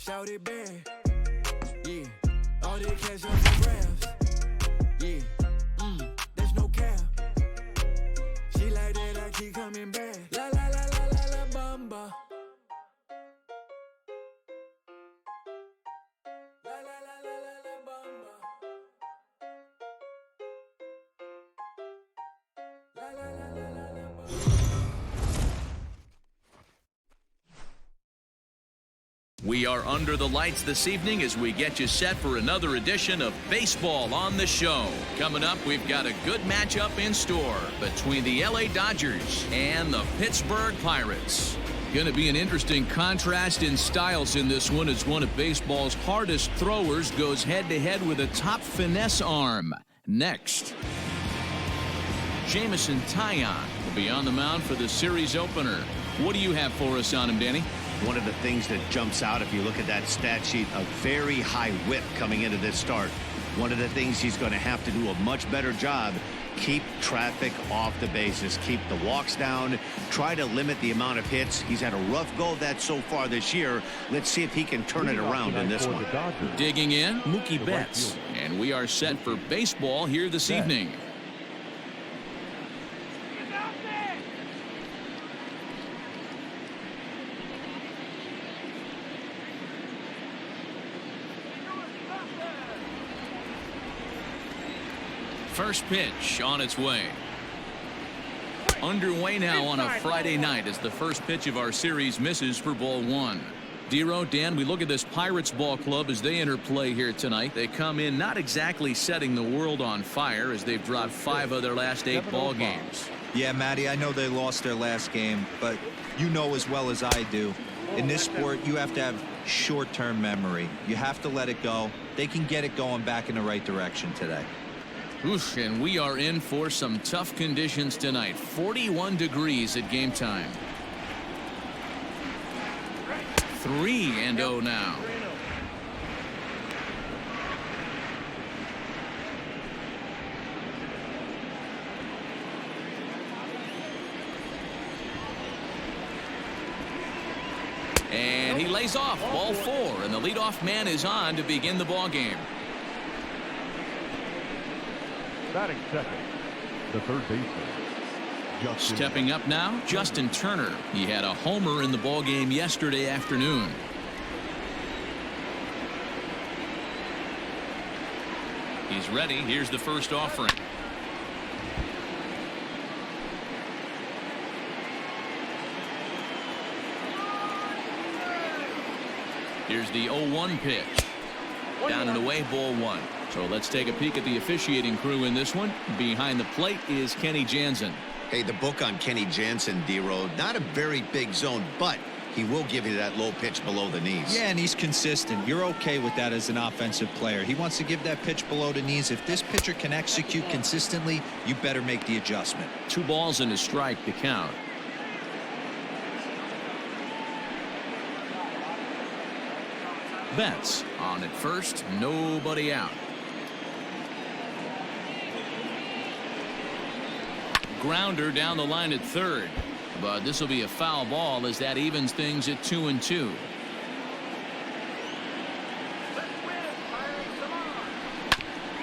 Shout it bad. Yeah. All the cash up for grabs. Yeah. There's no cap. She like that, I keep coming back. La la la la la la bamba. La la la la la la bamba. La la la la la la bamba. We are under the lights this evening as we get you set for another edition of Baseball on the Show. Coming up, we've got a good matchup in store between the LA Dodgers and the Pittsburgh Pirates. Going to be an interesting contrast in styles in this one as one of baseball's hardest throwers goes head-to-head with a top finesse arm. Next, Jameson Taillon will be on the mound for the series opener. What do you have for us on him, Danny? One of the things that jumps out if you look at that stat sheet, a very high whip coming into this start. One of the things he's going to have to do a much better job, keep traffic off the bases, keep the walks down, try to limit the amount of hits. He's had a rough go of that so far this year. Let's see if he can turn it around in this one. Digging in, Mookie Betts. And we are set for baseball here this evening. First pitch on its way. Underway now on a Friday night as the first pitch of our series misses for ball one. Dero, Dan, we look at this Pirates ball club as they enter play here tonight. They come in not exactly setting the world on fire as they've dropped 5 of their last 8 ball games. Yeah, Matty, I know they lost their last game, but you know as well as I do, in this sport you have to have short-term memory. You have to let it go. They can get it going back in the right direction today. Oof, and we are in for some tough conditions tonight. 41 degrees at game time. 3-0 now. And he lays off. Ball 4, and the leadoff man is on to begin the ball game. Batting second, the third baseman. Stepping up now, Justin Turner. He had a homer in the ball game yesterday afternoon. He's ready. Here's the first offering. Here's the 0-1 pitch. Down and away, ball 1. So let's take a peek at the officiating crew in this one. Behind the plate is Kenny Jansen. Hey, the book on Kenny Jansen, D-Road, not a very big zone, but he will give you that low pitch below the knees. Yeah, and he's consistent. You're okay with that as an offensive player. He wants to give that pitch below the knees. If this pitcher can execute consistently, you better make the adjustment. 2 balls and a strike to count. Betts on at first, nobody out. Grounder down the line at third, but this will be a foul ball as that evens things at 2-2.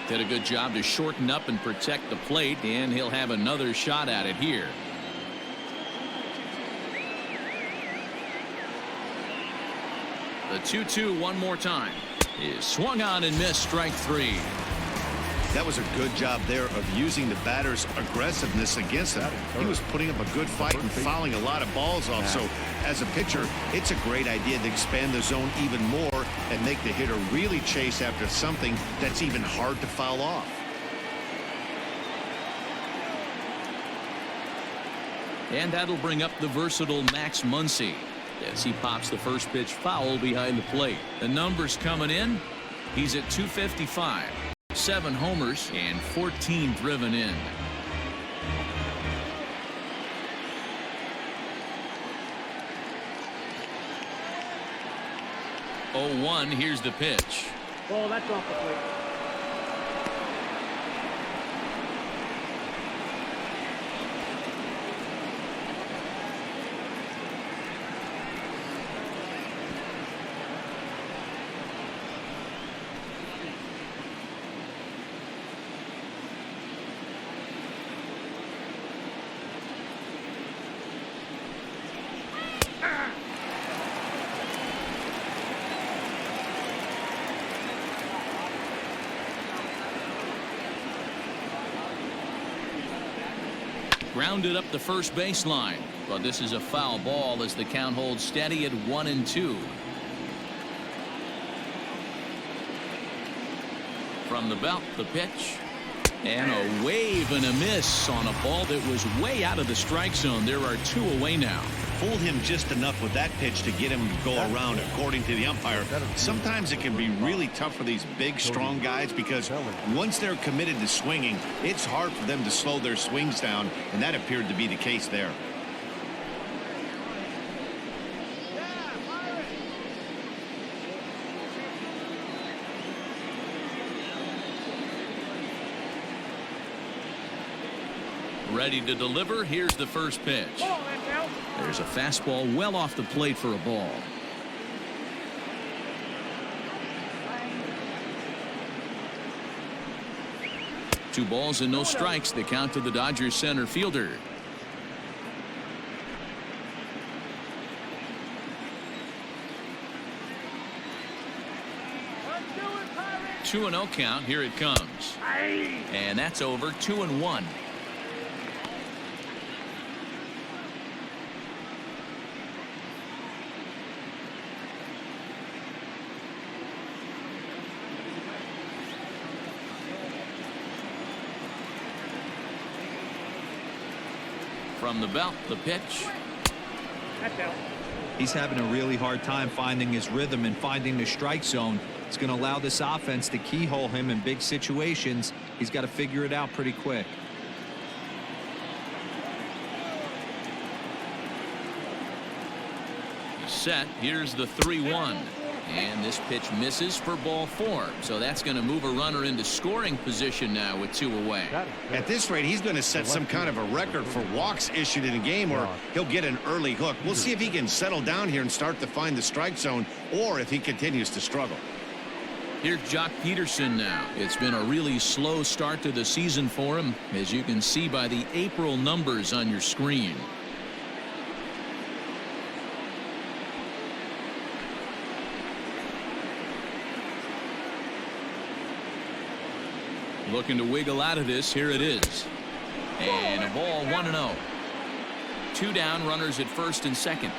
Did a good job to shorten up and protect the plate, and he'll have another shot at it here. The 2-2 one more time is swung on and missed, strike 3. That was a good job there of using the batter's aggressiveness against him. He was putting up a good fight and fouling a lot of balls off. So as a pitcher, it's a great idea to expand the zone even more and make the hitter really chase after something that's even hard to foul off. And that'll bring up the versatile Max Muncy as he pops the first pitch foul behind the plate. The numbers coming in. He's at 255. 7 homers and 14 driven in. Oh, 1. Here's the pitch. Oh, that's off the plate. Grounded up the first baseline, but this is a foul ball as the count holds steady at 1-2. From the belt, the pitch. And a wave and a miss on a ball that was way out of the strike zone. There are 2 away now. Fooled him just enough with that pitch to get him to go around, according to the umpire. Sometimes it can be really tough for these big, strong guys because once they're committed to swinging, it's hard for them to slow their swings down, and that appeared to be the case there. Ready to deliver. Here's the first pitch. There's a fastball well off the plate for a ball. Two balls and no strikes. The count to the Dodgers center fielder. Two and 0 count. Here it comes. And that's over. 2-1. From the belt, the pitch. He's having a really hard time finding his rhythm and finding the strike zone. It's going to allow this offense to keyhole him in big situations. He's got to figure it out pretty quick. Set. Here's the 3-1. And this pitch misses for ball 4. So that's going to move a runner into scoring position now with 2 away. At this rate, he's going to set some kind of a record for walks issued in a game, or he'll get an early hook. We'll see if he can settle down here and start to find the strike zone, or if he continues to struggle. Here's Jock Peterson now. It's been a really slow start to the season for him, as you can see by the April numbers on your screen. Looking to wiggle out of this. Here it is. And a ball 1-0. 2 down, runners at first and second.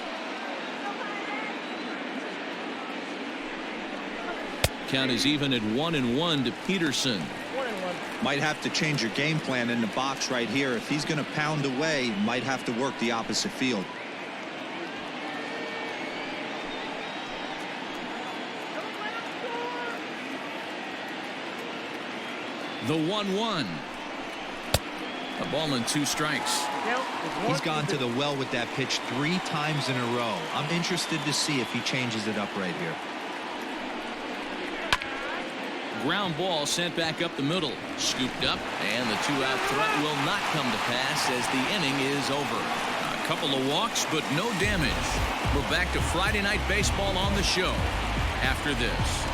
Count is even at 1-1 to Peterson. Might have to change your game plan in the box right here. If he's going to pound away, might have to work the opposite field. The 1-1. A ball and 2 strikes. He's gone to the well with that pitch 3 times in a row. I'm interested to see if he changes it up right here. Ground ball sent back up the middle. Scooped up, and the 2-out threat will not come to pass as the inning is over. A couple of walks, but no damage. We're back to Friday Night Baseball on the show after this.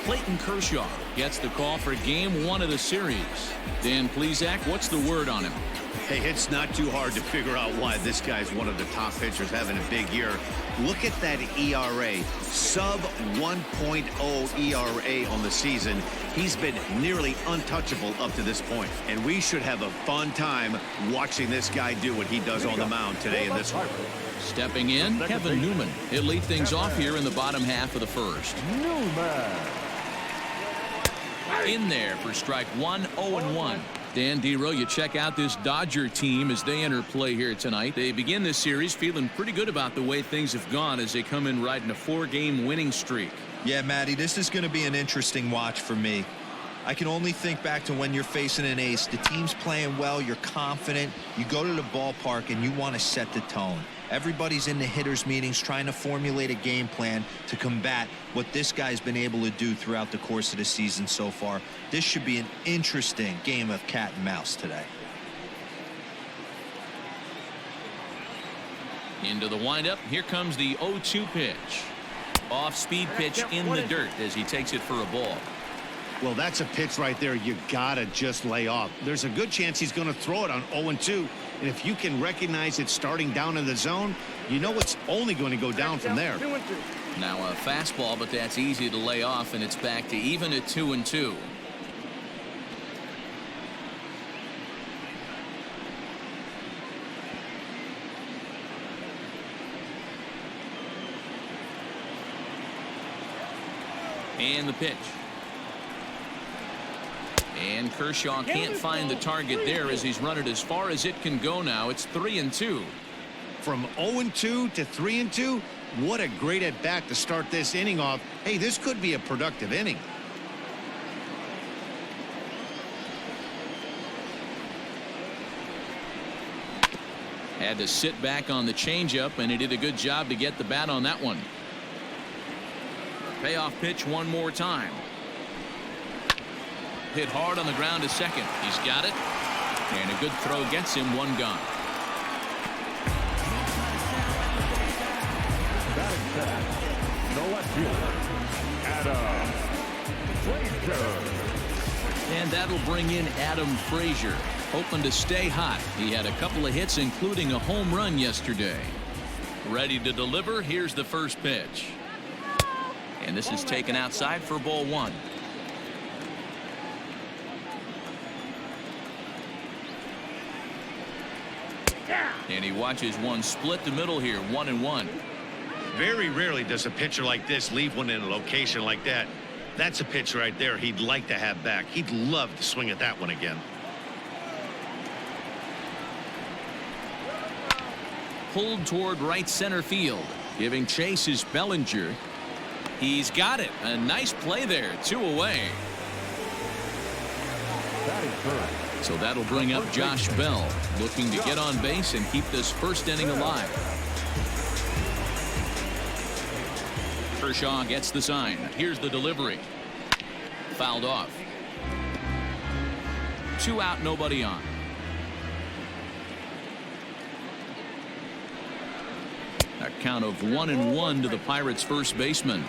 Clayton Kershaw gets the call for game 1 of the series. Dan Plesac, what's the word on him? Hey, it's not too hard to figure out why this guy's one of the top pitchers having a big year. Look at that ERA, sub 1.0 ERA on the season. He's been nearly untouchable up to this point, and we should have a fun time watching this guy do what he does on the mound today in this one. Stepping in, Kevin Newman. He'll lead things off here in the bottom half of the first. In there for strike 1, 0-1. Dan Dero, you check out this Dodger team as they enter play here tonight. They begin this series feeling pretty good about the way things have gone as they come in riding a 4-game winning streak. Yeah, Matty, this is going to be an interesting watch for me. I can only think back to when you're facing an ace. The team's playing well, you're confident, you go to the ballpark and you want to set the tone. Everybody's in the hitters meetings trying to formulate a game plan to combat what this guy's been able to do throughout the course of the season so far. This should be an interesting game of cat and mouse today. Into the windup. Here comes the 0-2 pitch. Off-speed pitch in the dirt as he takes it for a ball. Well, that's a pitch right there you gotta just lay off. There's a good chance he's going to throw it on 0-2, and if you can recognize it starting down in the zone, you know it's only going to go down from there. Now a fastball, but that's easy to lay off, and it's back to even at 2-2. And the pitch. And Kershaw can't find the target there as he's run it as far as it can go now. It's 3-2. From 0-2 to 3-2, what a great at-bat to start this inning off. Hey, this could be a productive inning. Had to sit back on the changeup, and he did a good job to get the bat on that one. Payoff pitch one more time. Hit hard on the ground to second. He's got it. And a good throw gets him one gone. Batting second, the left fielder, Adam Frazier. And that'll bring in Adam Frazier, hoping to stay hot. He had a couple of hits, including a home run yesterday. Ready to deliver. Here's the first pitch. And this is taken outside for ball one. And he watches one split the middle here, 1-1. Very rarely does a pitcher like this leave one in a location like that. That's a pitch right there he'd like to have back. He'd love to swing at that one again. Pulled toward right center field. Giving chase is Bellinger. He's got it. A nice play there. 2 away. Batting third. So that'll bring up Josh Bell, looking to get on base and keep this first inning alive. Kershaw gets the sign. Here's the delivery. Fouled off. 2 out, nobody on. A count of 1-1 to the Pirates' first baseman.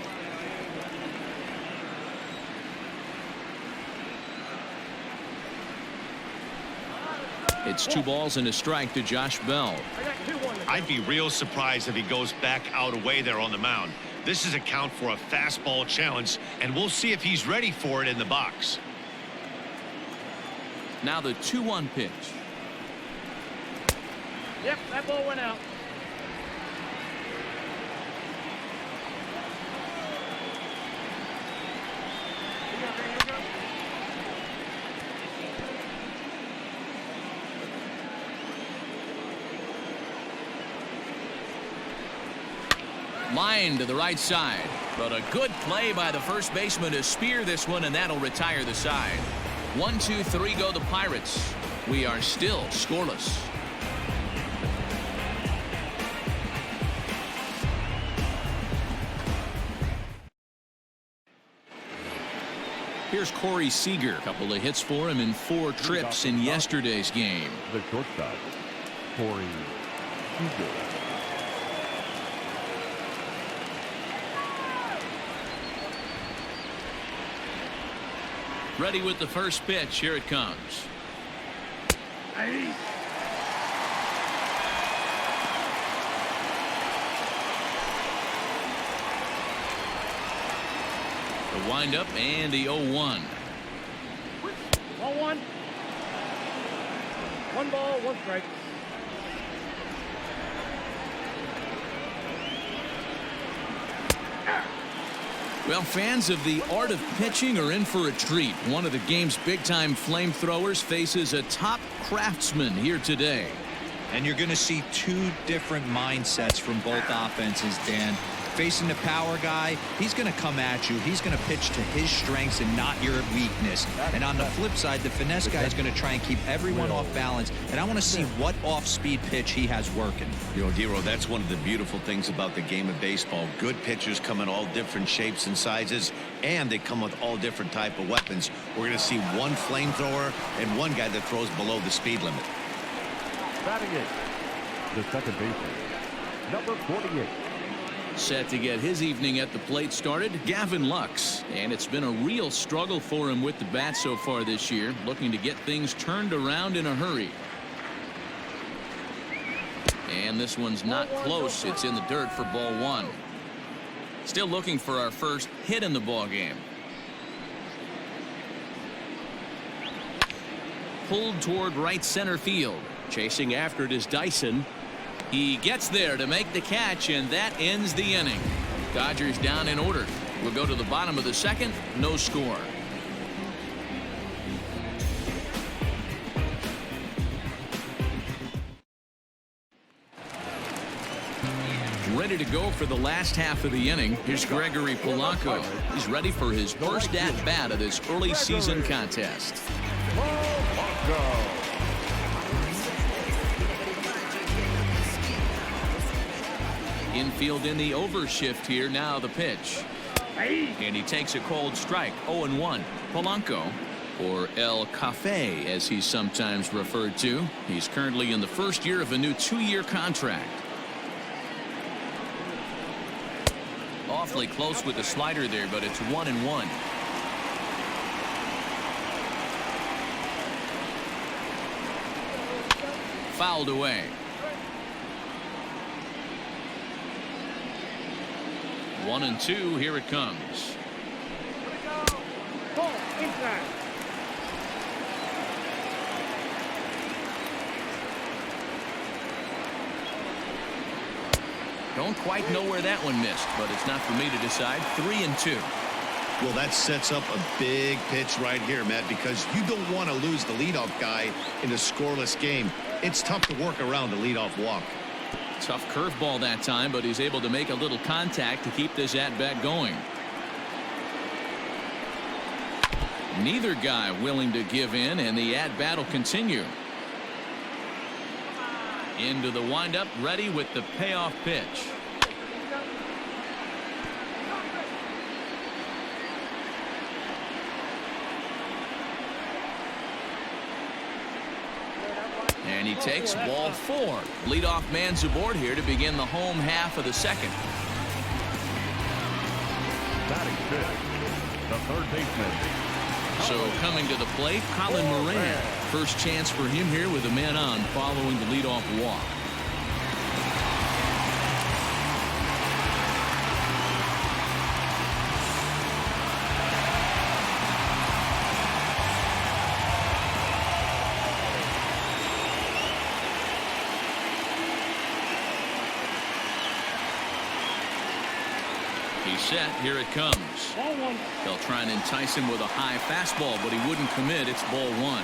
It's 2 balls and a strike to Josh Bell. I'd be real surprised if he goes back out away there on the mound. This is a count for a fastball challenge, and we'll see if he's ready for it in the box. Now the 2-1 pitch. Yep, that ball went out. Line to the right side, but a good play by the first baseman to spear this one, and that'll retire the side. 1, 2, 3 go the Pirates. We are still scoreless. Here's Corey Seager. A couple of hits for him in 4 trips in yesterday's game. The shortstop, Corey Seager. Ready with the first pitch. Here it comes. The windup and the 0-1. Ball 1. 1 ball, 1 strike. Well, fans of the art of pitching are in for a treat. One of the game's big-time flamethrowers faces a top craftsman here today. And you're going to see 2 different mindsets from both offenses, Dan. Facing the power guy, he's going to come at you. He's going to pitch to his strengths and not your weakness. And on the flip side, the finesse guy is going to try and keep everyone off balance. And I want to see what off-speed pitch he has working. You know, Dero, that's one of the beautiful things about the game of baseball. Good pitchers come in all different shapes and sizes, and they come with all different type of weapons. We're going to see one flamethrower and one guy that throws below the speed limit. Batting eighth, the second baseman, number 48. Set to get his evening at the plate started, Gavin Lux. And it's been a real struggle for him with the bat so far this year, looking to get things turned around in a hurry. And this one's not close. It's in the dirt for ball 1. Still looking for our first hit in the ball game. Pulled toward right center field. Chasing after it is Dyson. He gets there to make the catch, and that ends the inning. Dodgers down in order. We'll go to the bottom of the second. No score. Ready to go for the last half of the inning. Here's Gregory Polanco. He's ready for his first at-bat of this early season contest. Infield in the overshift here. Now the pitch. And he takes a cold strike. 0-1. Polanco, or El Cafe as he's sometimes referred to. He's currently in the first year of a new 2-year contract. Awfully close with the slider there, but it's 1-1. Fouled away. One and two. Here it comes. Ball inside. Don't quite know where that one missed, but it's not for me to decide. 3-2. Well, that sets up a big pitch right here, Matt, because you don't want to lose the leadoff guy in a scoreless game. It's tough to work around the leadoff walk. Tough curveball that time, but he's able to make a little contact to keep this at-bat going. Neither guy willing to give in, and the at-bat will continue. Into the windup, ready with the payoff pitch. And he takes ball 4. Leadoff man's aboard here to begin the home half of the second. Batting fifth, the third baseman. So coming to the plate, Colin Moran. First chance for him here with a man on following the leadoff walk. He's set. Here it comes. Ball one. They'll try and entice him with a high fastball, but he wouldn't commit. It's ball 1.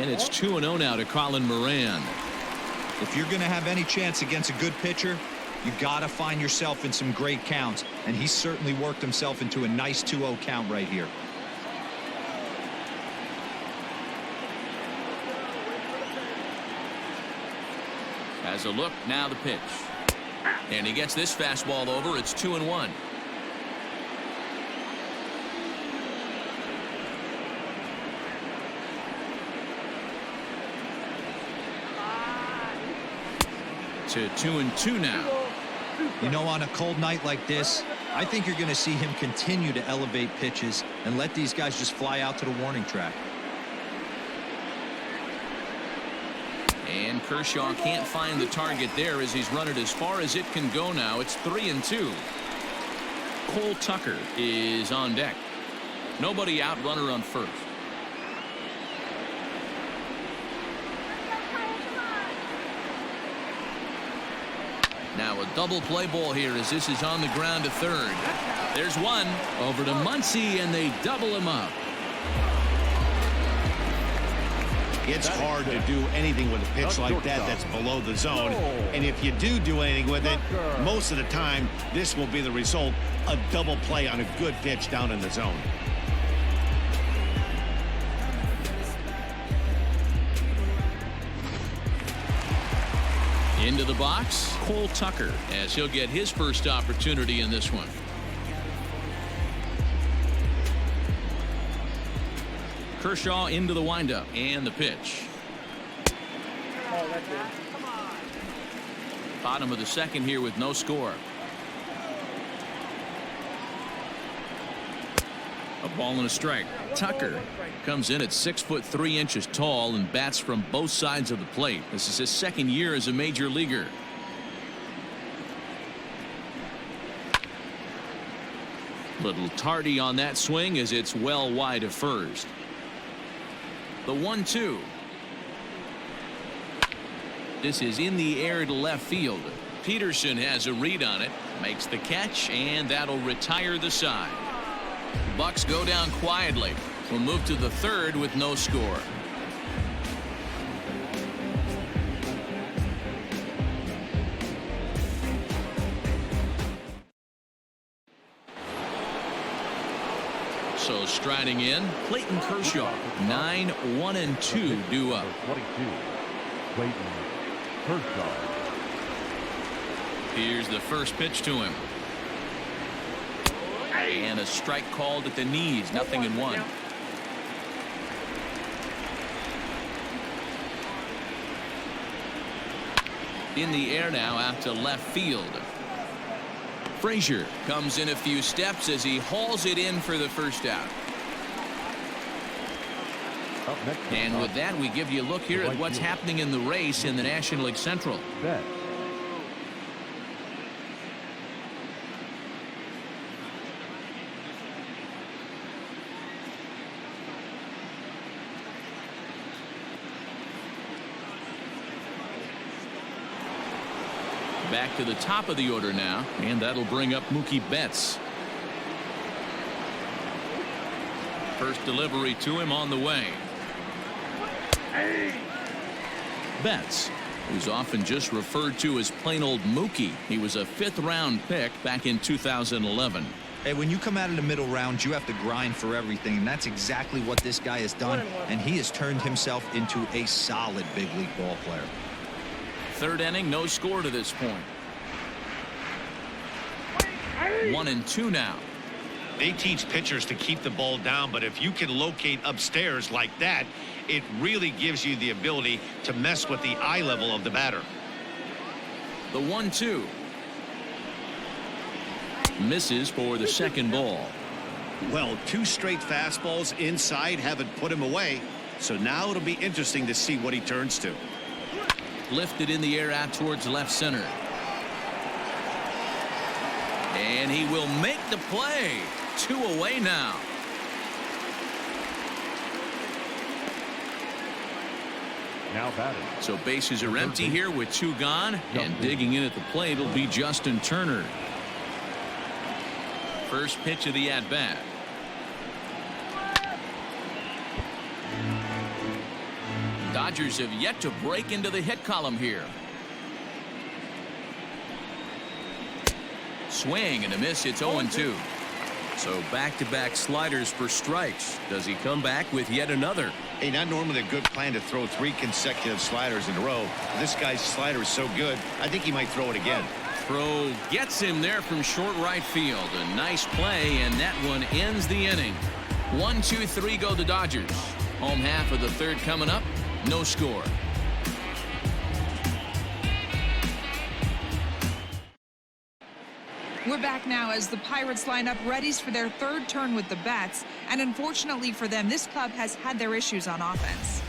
And it's 2-0 now to Colin Moran. If you're going to have any chance against a good pitcher, you got to find yourself in some great counts, and he certainly worked himself into a nice 2-0 count right here. Has a look. Now the pitch. And he gets this fastball over. It's 2-1. To 2-2 now. You know, on a cold night like this, I think you're going to see him continue to elevate pitches and let these guys just fly out to the warning track. And Kershaw can't find the target there as he's run it as far as it can go now. It's 3-2. Cole Tucker is on deck. Nobody out, runner on first. Now a double play ball here as this is on the ground to third. There's one over to Muncy, and they double him up. It's hard to do anything with a pitch like that that's below the zone. And if you do anything with it, most of the time, this will be the result. A double play on a good pitch down in the zone. Into the box, Cole Tucker, as he'll get his first opportunity in this one. Kershaw into the windup and the pitch. Oh, that's it. Come on. Bottom of the second here with no score. A ball and a strike. Tucker comes in at 6'3" tall and bats from both sides of the plate. This is his second year as a major leaguer. Little tardy on that swing as it's well wide of first. The 1-2. This is in the air to left field. Peterson has a read on it, makes the catch, and that'll retire the side. Bucks go down quietly. We'll move to the third with no score. So striding in, Clayton Kershaw. 9-1-2 due up. 22. Clayton Kershaw. Here's the first pitch to him. And a strike called at the knees. 0-1. In the air now out to left field. Frazier comes in a few steps as he hauls it in for the first out. And with that, we give you a look here at what's happening in the race in the National League Central. Back to the top of the order now, and that'll bring up Mookie Betts. First delivery to him on the way. Betts, who's often just referred to as plain old Mookie. He was a 5th-round pick back in 2011. Hey, when you come out of the middle rounds, you have to grind for everything, and that's exactly what this guy has done, and he has turned himself into a solid big league ball player. Third inning, no score to this point. 1-2 now. They teach pitchers to keep the ball down, but if you can locate upstairs like that, it really gives you the ability to mess with the eye level of the batter. The 1-2. Misses for the second ball. Well, 2 straight fastballs inside haven't put him away, so now it'll be interesting to see what he turns to. Lifted in the air out towards left center. And he will make the play. 2 away now. Now batting. So bases are empty here with 2 gone. And digging in at the plate will be Justin Turner. First pitch of the at-bat. Dodgers have yet to break into the hit column here. Swing and a miss. It's 0-2. So back-to-back sliders for strikes. Does he come back with yet another? Hey, not normally a good plan to throw 3 consecutive sliders in a row. This guy's slider is so good, I think he might throw it again. Throw gets him there from short right field. A nice play, and that one ends the inning. 1-2-3 go the Dodgers. Home half of the third coming up. No score. We're back now as the Pirates line up readies for their third turn with the bats, and unfortunately for them, this club has had their issues on offense.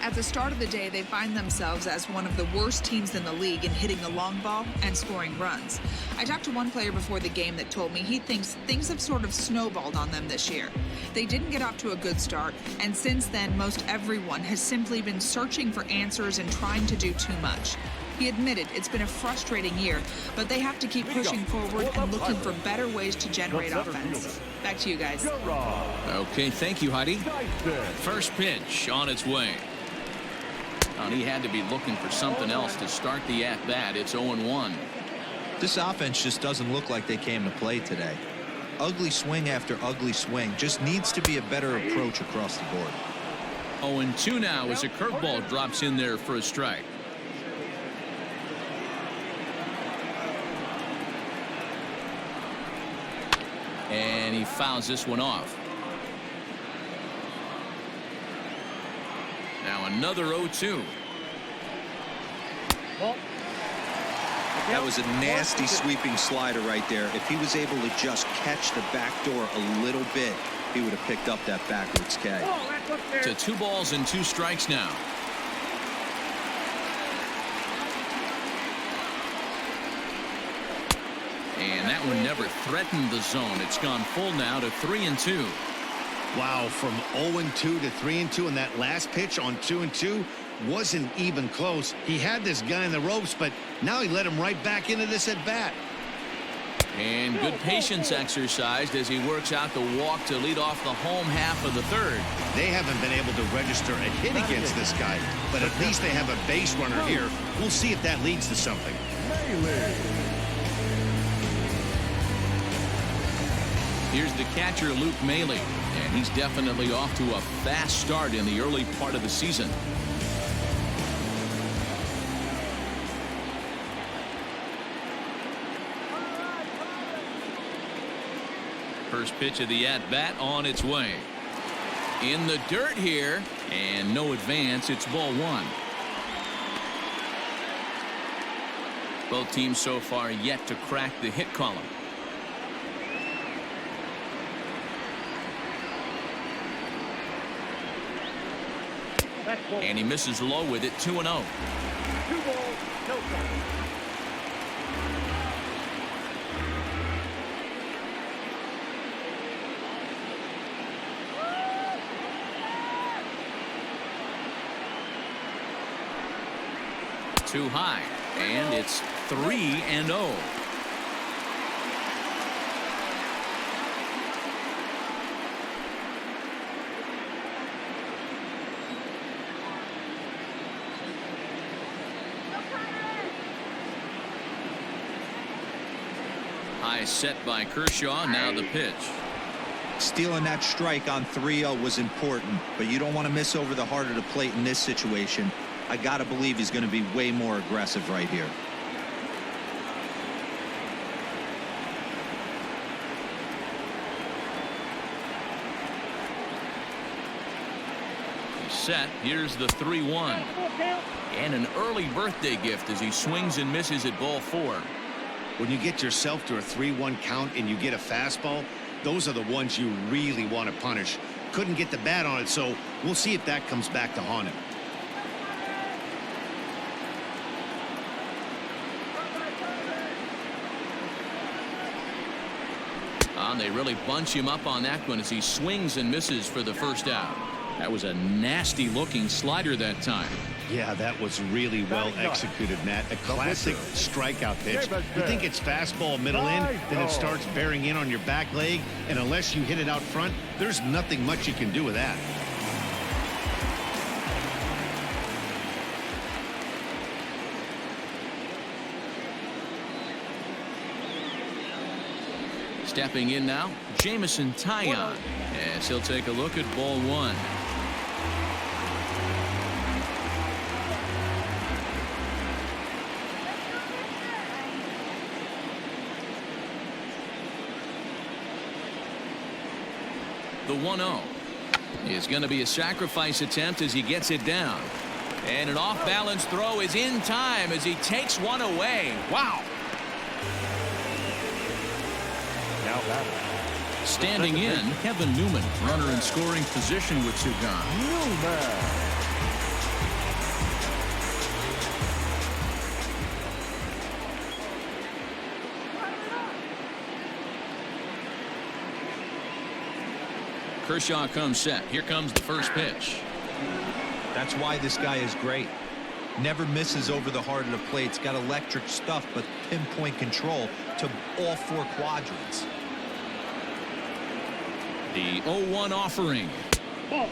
At the start of the day, they find themselves as one of the worst teams in the league in hitting the long ball and scoring runs. I talked to one player before the game that told me he thinks things have sort of snowballed on them this year. They didn't get off to a good start, and since then, most everyone has simply been searching for answers and trying to do too much. He admitted it's been a frustrating year, but they have to keep pushing forward and looking for better ways to generate offense. Back to you guys. Okay, thank you, Heidi. First pitch on its way. And he had to be looking for something else to start the at-bat. It's 0-1. This offense just doesn't look like they came to play today. Ugly swing after ugly swing. Just needs to be a better approach across the board. 0-2 now as a curveball drops in there for a strike. And he fouls this one off. Now another 0-2. That was a nasty sweeping slider right there. If he was able to just catch the back door a little bit, he would have picked up that backwards K. To 2 balls and 2 strikes now. And that one never threatened the zone. It's gone full now to 3-2. Wow, from 0-2 to 3-2, and that last pitch on 2-2 wasn't even close. He had this guy in the ropes, but now he let him right back into this at bat. And good patience exercised as he works out the walk to lead off the home half of the third. They haven't been able to register a hit against this guy, but at least they have a base runner here. We'll see if that leads to something. Here's the catcher, Luke Maile, and he's definitely off to a fast start in the early part of the season. First pitch of the at-bat on its way. In the dirt here, and no advance. It's ball 1. Both teams so far yet to crack the hit column. And he misses low with it. 2-0. 2 balls, no strikes. Too high, and it's 3-0. High set by Kershaw. Now the pitch. Stealing that strike on 3-0 was important, but you don't want to miss over the heart of the plate in this situation. I got to believe he's going to be way more aggressive right here. Set. Here's the 3-1. And an early birthday gift as he swings and misses at ball 4. When you get yourself to a 3-1 count and you get a fastball, those are the ones you really want to punish. Couldn't get the bat on it, so we'll see if that comes back to haunt him. They really bunch him up on that one as he swings and misses for the first out. That was a nasty looking slider that time. Yeah, that was really well executed, Matt. A classic strikeout pitch. You think it's fastball middle in, then it starts bearing in on your back leg, and unless you hit it out front, there's nothing much you can do with that. Stepping in now, Jameson Taillon, as he'll take a look at ball 1. The 1-0 is going to be a sacrifice attempt as he gets it down. And an off-balance throw is in time as he takes one away. Wow. Standing in, Kevin Newman, runner in scoring position with 2 gone. Kershaw comes set. Here comes the first pitch. That's why this guy is great. Never misses over the heart of the plate. It's got electric stuff, but pinpoint control to all 4 quadrants. The 0-1 offering. Ball.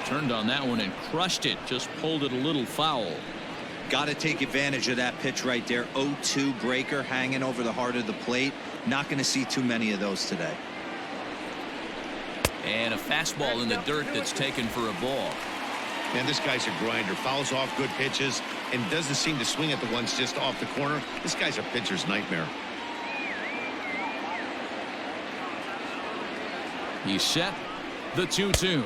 Turned on that one and crushed it. Just pulled it a little foul. Got to take advantage of that pitch right there. 0-2 breaker hanging over the heart of the plate. Not going to see too many of those today. And a fastball in the dirt that's taken for a ball. And this guy's a grinder. Fouls off good pitches and doesn't seem to swing at the ones just off the corner. This guy's a pitcher's nightmare. He's set. The 2-2. 3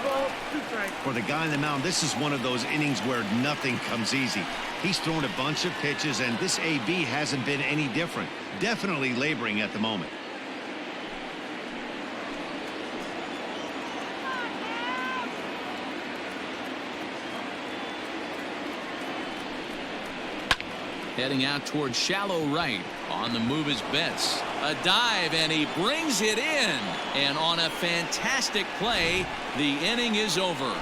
balls, 2 strikes. For the guy on the mound, this is one of those innings where nothing comes easy. He's thrown a bunch of pitches, and this AB hasn't been any different. Definitely laboring at the moment. Heading out towards shallow right. On the move is Betts. A dive, and he brings it in. And on a fantastic play, the inning is over.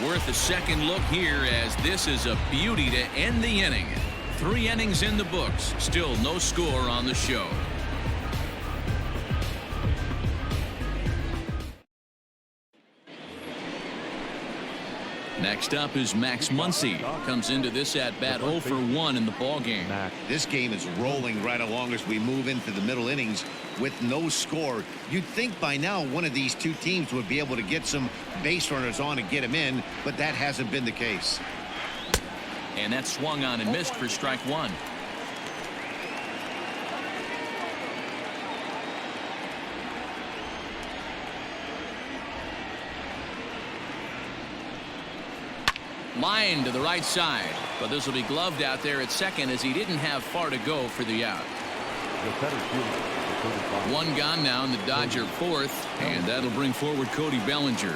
Worth a second look here, as this is a beauty to end the inning. 3 innings in the books. Still no score on the show. Next up is Max Muncy. Comes into this at bat 0 for 1 in the ball game. This game is rolling right along as we move into the middle innings with no score. You'd think by now one of these two teams would be able to get some base runners on and get them in, but that hasn't been the case. And that swung on and missed for strike 1. Line to the right side, but this will be gloved out there at second, as he didn't have far to go for the out. One gone now in the Dodger fourth, and that'll bring forward Cody Bellinger.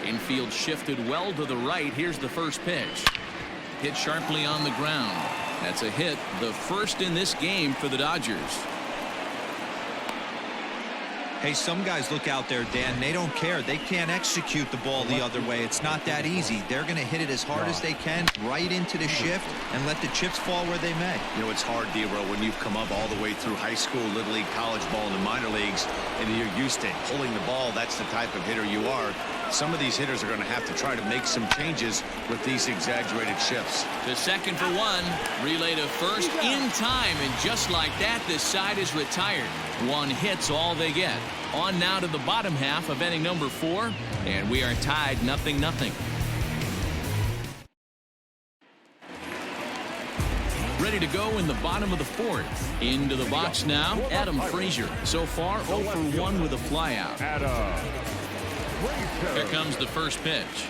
Infield shifted well to the right. Here's the first pitch. Hit sharply on the ground. That's a hit, the first in this game for the Dodgers. Hey, some guys look out there, Dan, they don't care. They can't execute the ball the other way. It's not that easy. They're going to hit it as hard as they can right into the shift and let the chips fall where they may. You know, it's hard, D-Row, when you've come up all the way through high school, little league, college ball, and the minor leagues, and you're used to pulling the ball. That's the type of hitter you are. Some of these hitters are going to have to try to make some changes with these exaggerated shifts. The second for 1. Relay to first in time, and just like that, this side is retired. 1 hit's all they get. On now to the bottom half of inning number 4, and we are tied 0-0. Ready to go in the bottom of the 4th. Into the box now, Adam Frazier. So far 0 for 1 with a flyout. Here comes the first pitch.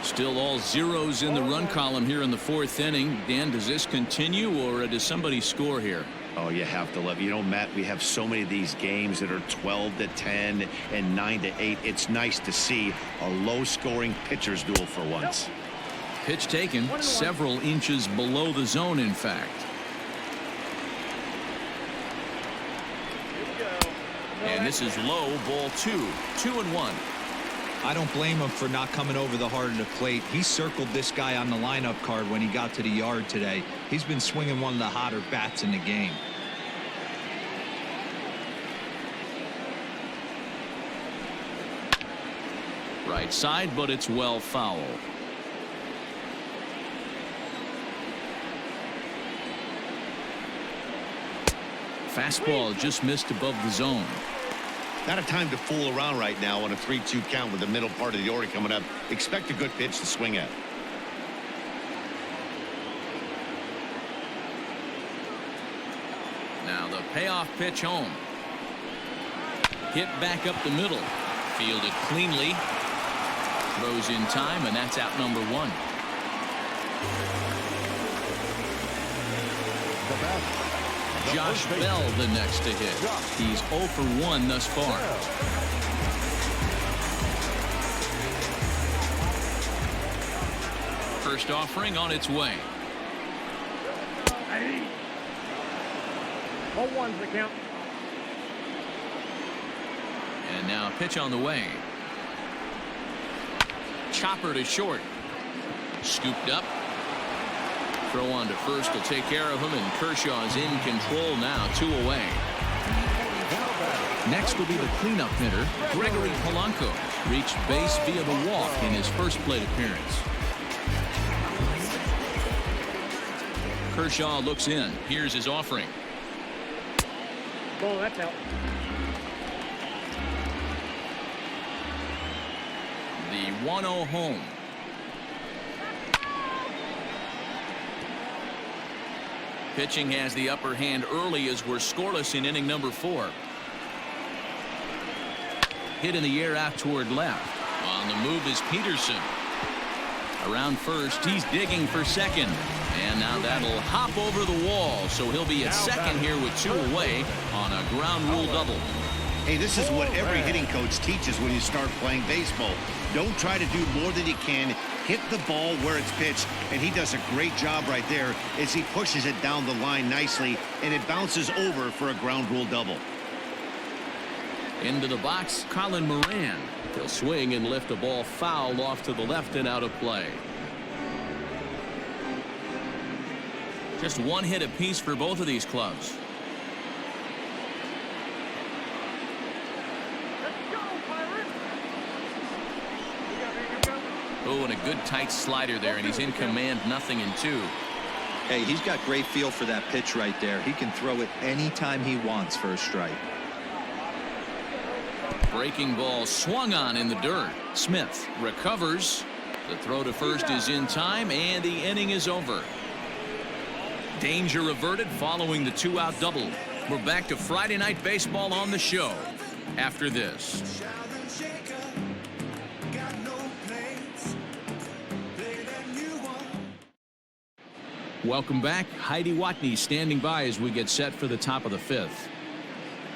Still all zeros in the run column here in the 4th inning. Dan, does this continue, or does somebody score here? Oh, you have to love. You know, Matt, we have so many of these games that are 12-10 and 9-8. It's nice to see a low-scoring pitcher's duel for once. Pitch taken several inches below the zone, in fact. And this is low, ball 2. 2-1. I don't blame him for not coming over the heart of the plate. He circled this guy on the lineup card when he got to the yard today. He's been swinging one of the hotter bats in the game. Right side, but it's well foul. Fastball just missed above the zone. Not a time to fool around right now on a 3-2 count with the middle part of the order coming up. Expect a good pitch to swing at. Now the payoff pitch home. Hit back up the middle. Fielded cleanly. Throws in time, and that's out number 1. Josh Bell the next to hit. He's 0 for 1 thus far. First offering on its way. 0-1's the count. And now a pitch on the way. Chopper to short. Scooped up. Throw on to first will take care of him, and Kershaw is in control now. 2 away. Next will be the cleanup hitter, Gregory Polanco. Reached base via the walk in his first plate appearance. Kershaw looks in. Here's his offering. Oh, that's out. The 1-0 home. Pitching has the upper hand early as we're scoreless in inning number 4. Hit in the air out toward left. On the move is Peterson. Around first, he's digging for second. And now that'll hop over the wall, so he'll be at second here with 2 away on a ground rule double. Hey, this is what every hitting coach teaches when you start playing baseball. Don't try to do more than you can. Hit the ball where it's pitched, and he does a great job right there as he pushes it down the line nicely, and it bounces over for a ground rule double. Into the box, Colin Moran. He'll swing and lift a ball foul off to the left and out of play. Just 1 hit apiece for both of these clubs. Oh, and a good tight slider there, and he's in command, 0-2. Hey, he's got great feel for that pitch right there. He can throw it anytime he wants for a strike. Breaking ball swung on in the dirt. Smith recovers. The throw to first is in time, and the inning is over. Danger averted following the 2-out double. We're back to Friday Night Baseball on the show after this. Welcome back. Heidi Watney standing by as we get set for the top of the 5th.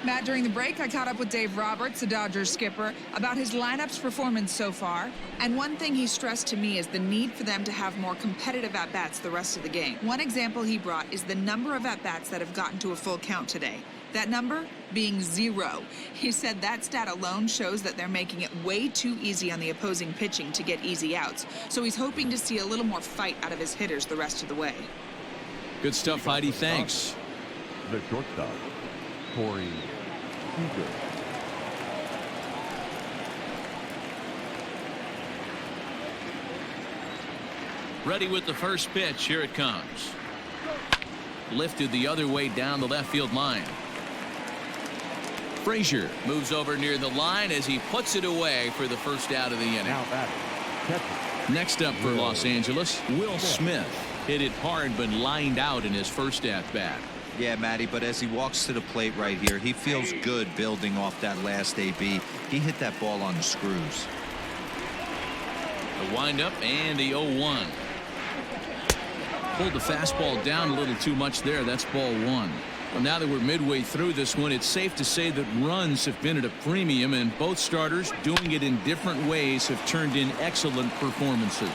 Matt, during the break, I caught up with Dave Roberts, the Dodgers skipper, about his lineup's performance so far. And one thing he stressed to me is the need for them to have more competitive at-bats the rest of the game. One example he brought is the number of at-bats that have gotten to a full count today. That number being 0. He said that stat alone shows that they're making it way too easy on the opposing pitching to get easy outs. So he's hoping to see a little more fight out of his hitters the rest of the way. Good stuff, Heidi. Thanks. The shortstop, Corey Seager. Ready with the first pitch. Here it comes. Lifted the other way down the left field line. Frazier moves over near the line as he puts it away for the first out of the inning. Now batting, catcher. Next up for Los Angeles, Will Smith. Hit it hard but lined out in his first at-bat. Yeah, Matty, but as he walks to the plate right here, he feels good building off that last AB. He hit that ball on the screws. The windup and the 0-1. Pulled the fastball down a little too much there. That's ball 1. Well, now that we're midway through this one, it's safe to say that runs have been at a premium, and both starters, doing it in different ways, have turned in excellent performances.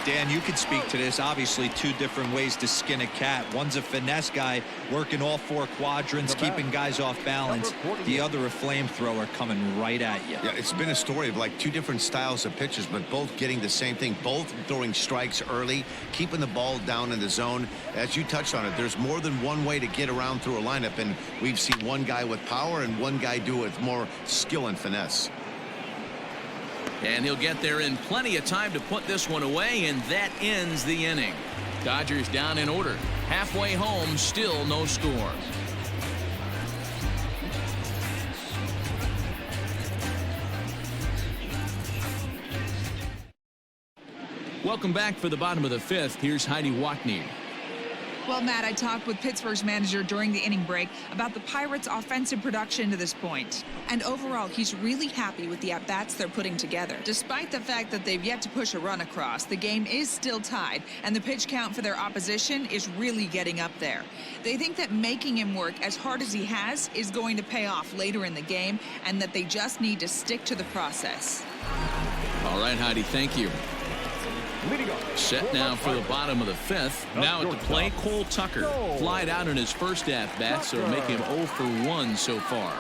Dan, you could speak to this. Obviously, 2 different ways to skin a cat. One's a finesse guy working all 4 quadrants, keeping guys off balance. The other, a flamethrower coming right at you. Yeah, it's been a story of like 2 different styles of pitches, but both getting the same thing, both throwing strikes early, keeping the ball down in the zone. As you touched on it, there's more than one way to get around through a lineup, and we've seen one guy with power and one guy do it with more skill and finesse. And he'll get there in plenty of time to put this one away, and that ends the inning. Dodgers down in order. Halfway home, still no score. Welcome back for the bottom of the 5th. Here's Heidi Watney. Well, Matt, I talked with Pittsburgh's manager during the inning break about the Pirates' offensive production to this point. And overall, he's really happy with the at-bats they're putting together. Despite the fact that they've yet to push a run across, the game is still tied, and the pitch count for their opposition is really getting up there. They think that making him work as hard as he has is going to pay off later in the game, and that they just need to stick to the process. All right, Heidi, thank you. Set now for the bottom of the 5th. Now at the plate, Cole Tucker. Flied out in his first at-bat, so make him 0 for 1 so far.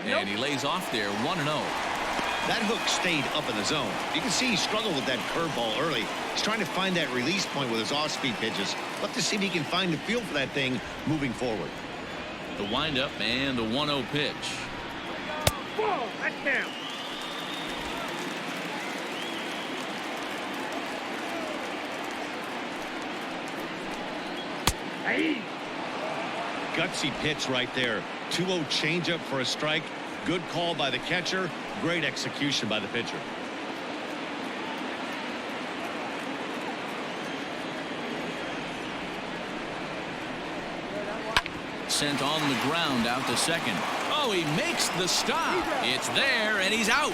And he lays off there, 1-0. That hook stayed up in the zone. You can see he struggled with that curveball early. He's trying to find that release point with his off-speed pitches. Look to see if he can find the feel for that thing moving forward. The windup and the 1-0 pitch. Ball, that's down. Hey. Gutsy pitch right there. 2-0 changeup for a strike. Good call by the catcher. Great execution by the pitcher. Sent on the ground out to second. Oh, he makes the stop. It's there, and he's out.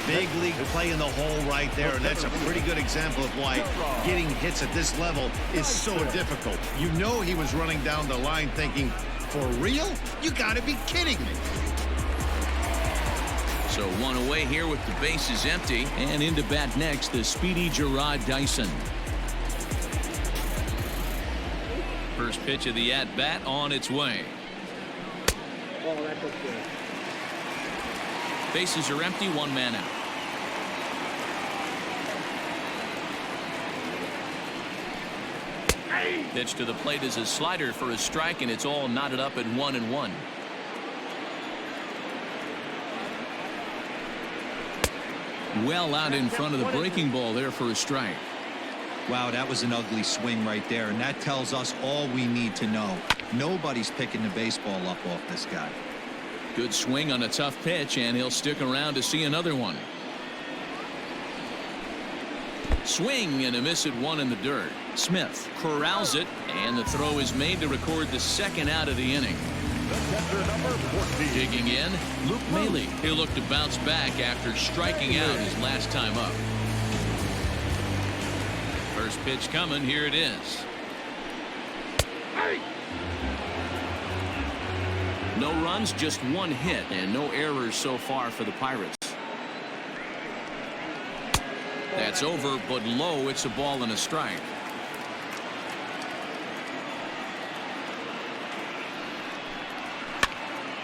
Big league play in the hole right there, and that's a pretty good example of why getting hits at this level is so difficult. You know he was running down the line thinking, for real? You gotta be kidding me. So one away here with the bases empty, and into bat next, the speedy Gerard Dyson. First pitch of the at-bat on its way. Oh, that's okay. Bases are empty, one man out. Pitch to the plate is a slider for a strike, and it's all knotted up at 1-1. Well out in front of the breaking ball there for a strike. Wow, that was an ugly swing right there, and that tells us all we need to know. Nobody's picking the baseball up off this guy. Good swing on a tough pitch, and he'll stick around to see another one. Swing and a miss at one in the dirt. Smith corrals it, and the throw is made to record the second out of the inning. Digging in, Luke Maile. He'll look to bounce back after striking out his last time up. First pitch coming. Here it is. No runs, just one hit, and no errors so far for the Pirates. That's over, but low. It's a ball and a strike.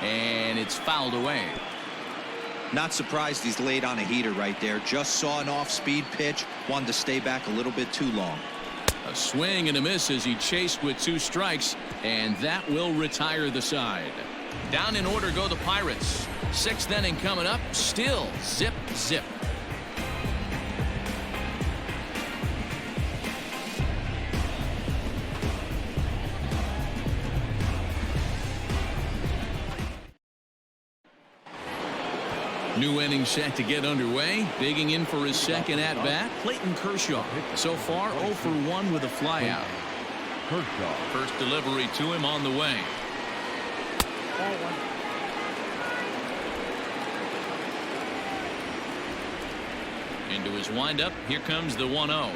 And it's fouled away. Not surprised he's laid on a heater right there. Just saw an off-speed pitch. Wanted to stay back a little bit too long. A swing and a miss as he chased with two strikes, and that will retire the side. Down in order go the Pirates. Sixth inning coming up. Still zip, zip. New inning set to get underway. Digging in for his second at-bat, Clayton Kershaw. So far, 0 for 1 with a flyout. First delivery to him on the way. Into his windup. Here comes the 1-0.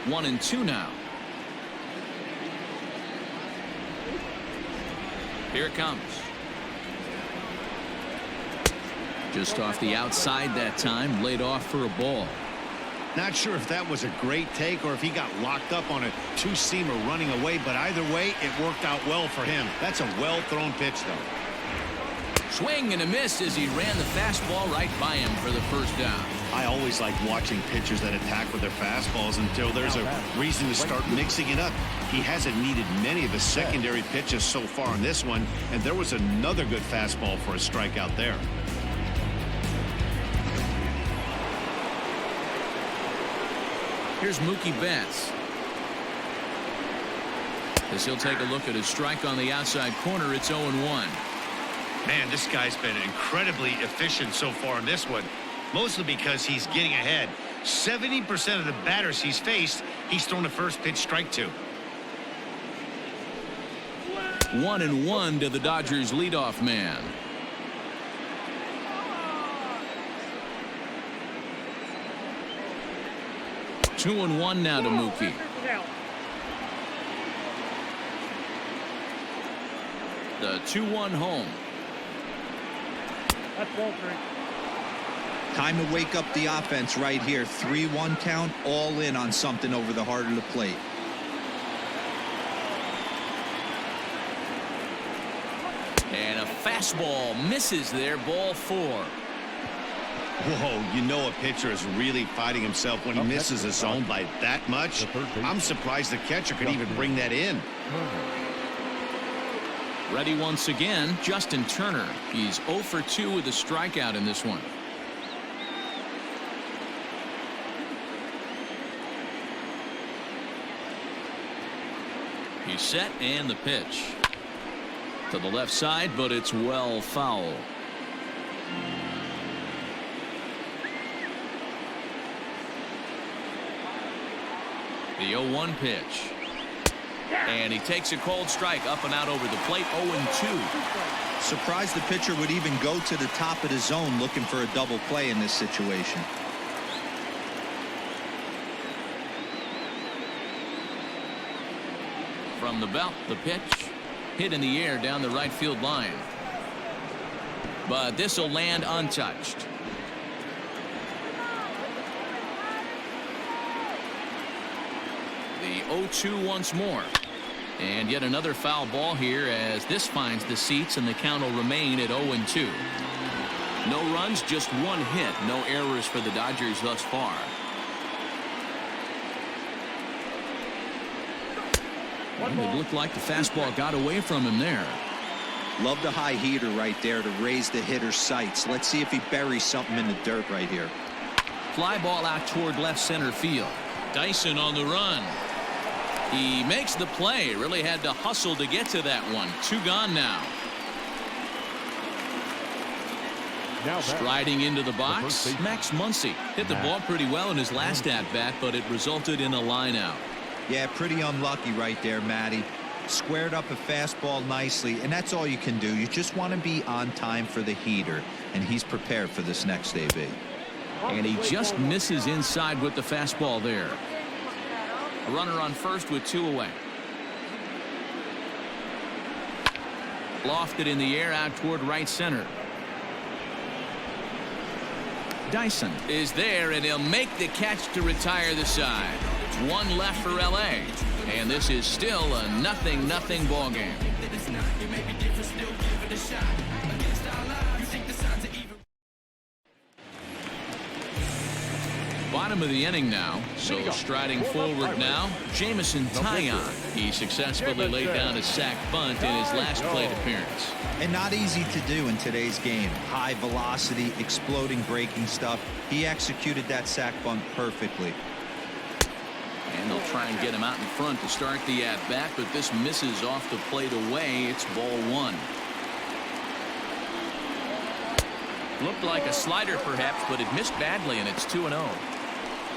One and two now. Here it comes. Just off the outside that time, laid off for a ball. Not sure if that was a great take or if he got locked up on a two-seamer running away, but either way, it worked out well for him. That's a well-thrown pitch, though. Swing and a miss as he ran the fastball right by him for the first down. I always like watching pitchers that attack with their fastballs until there's a reason to start mixing it up. He hasn't needed many of the secondary pitches so far in this one, and there was another good fastball for a strikeout there. Here's Mookie Betts. As he'll take a look at his strike on the outside corner, it's 0-1. Man, this guy's been incredibly efficient so far in this one, mostly because he's getting ahead. 70% of the batters he's faced, he's thrown the first pitch strike to. 1-1 to the Dodgers leadoff man. Two and one now to Mookie. The 2-1 home. That's ball three. Time to wake up the offense right here. 3-1 count, all in on something over the heart of the plate. And a Fastball misses there, ball 4. Whoa, you know a pitcher is really fighting himself when he misses a zone by that much. I'm surprised the catcher could even bring that in. Ready once again, Justin Turner. He's 0 for 2 with a strikeout in this one. He's set and the pitch. To the left side, but it's well foul. The 0-1 pitch. And he takes a cold strike up and out over the plate. 0-2. Surprised the pitcher would even go to the top of the zone looking for a double play in this situation. From the belt, the pitch hit in the air down the right field line. But this will land untouched. The 0-2 once more. And yet another foul ball here as this finds the seats and the count will remain at 0-2. No runs, just one hit. No errors for the Dodgers thus far. And it looked like the fastball got away from him there. Love the high heater right there to raise the hitter's sights. Let's see if he buries something in the dirt right here. Fly ball out toward left center field. Dyson on the run. He makes the play. Really had to hustle to get to that one. 2 gone now. Striding into the box, Max Muncy hit the ball pretty well in his last at-bat, but it resulted in a line out. Yeah, pretty unlucky right there, Matty. Squared up a fastball nicely, and that's all you can do. You just want to be on time for the heater, and he's prepared for this next AB. And he just misses inside with the fastball there. A runner on first with 2 away. Lofted in the air out toward right center. Dyson is there, and he'll make the catch to retire the side. 1 left for LA, and this is still a 0-0 ball game. Bottom of the inning now, so striding forward now, Jameson Taillon. He successfully laid down a sac bunt in his last plate appearance. And not easy to do in today's game. High velocity, exploding breaking stuff. He executed that sac bunt perfectly. And they'll try and get him out in front to start the at-bat, but this misses off the plate away. It's ball 1. Looked like a slider perhaps, but it missed badly, and it's 2-0.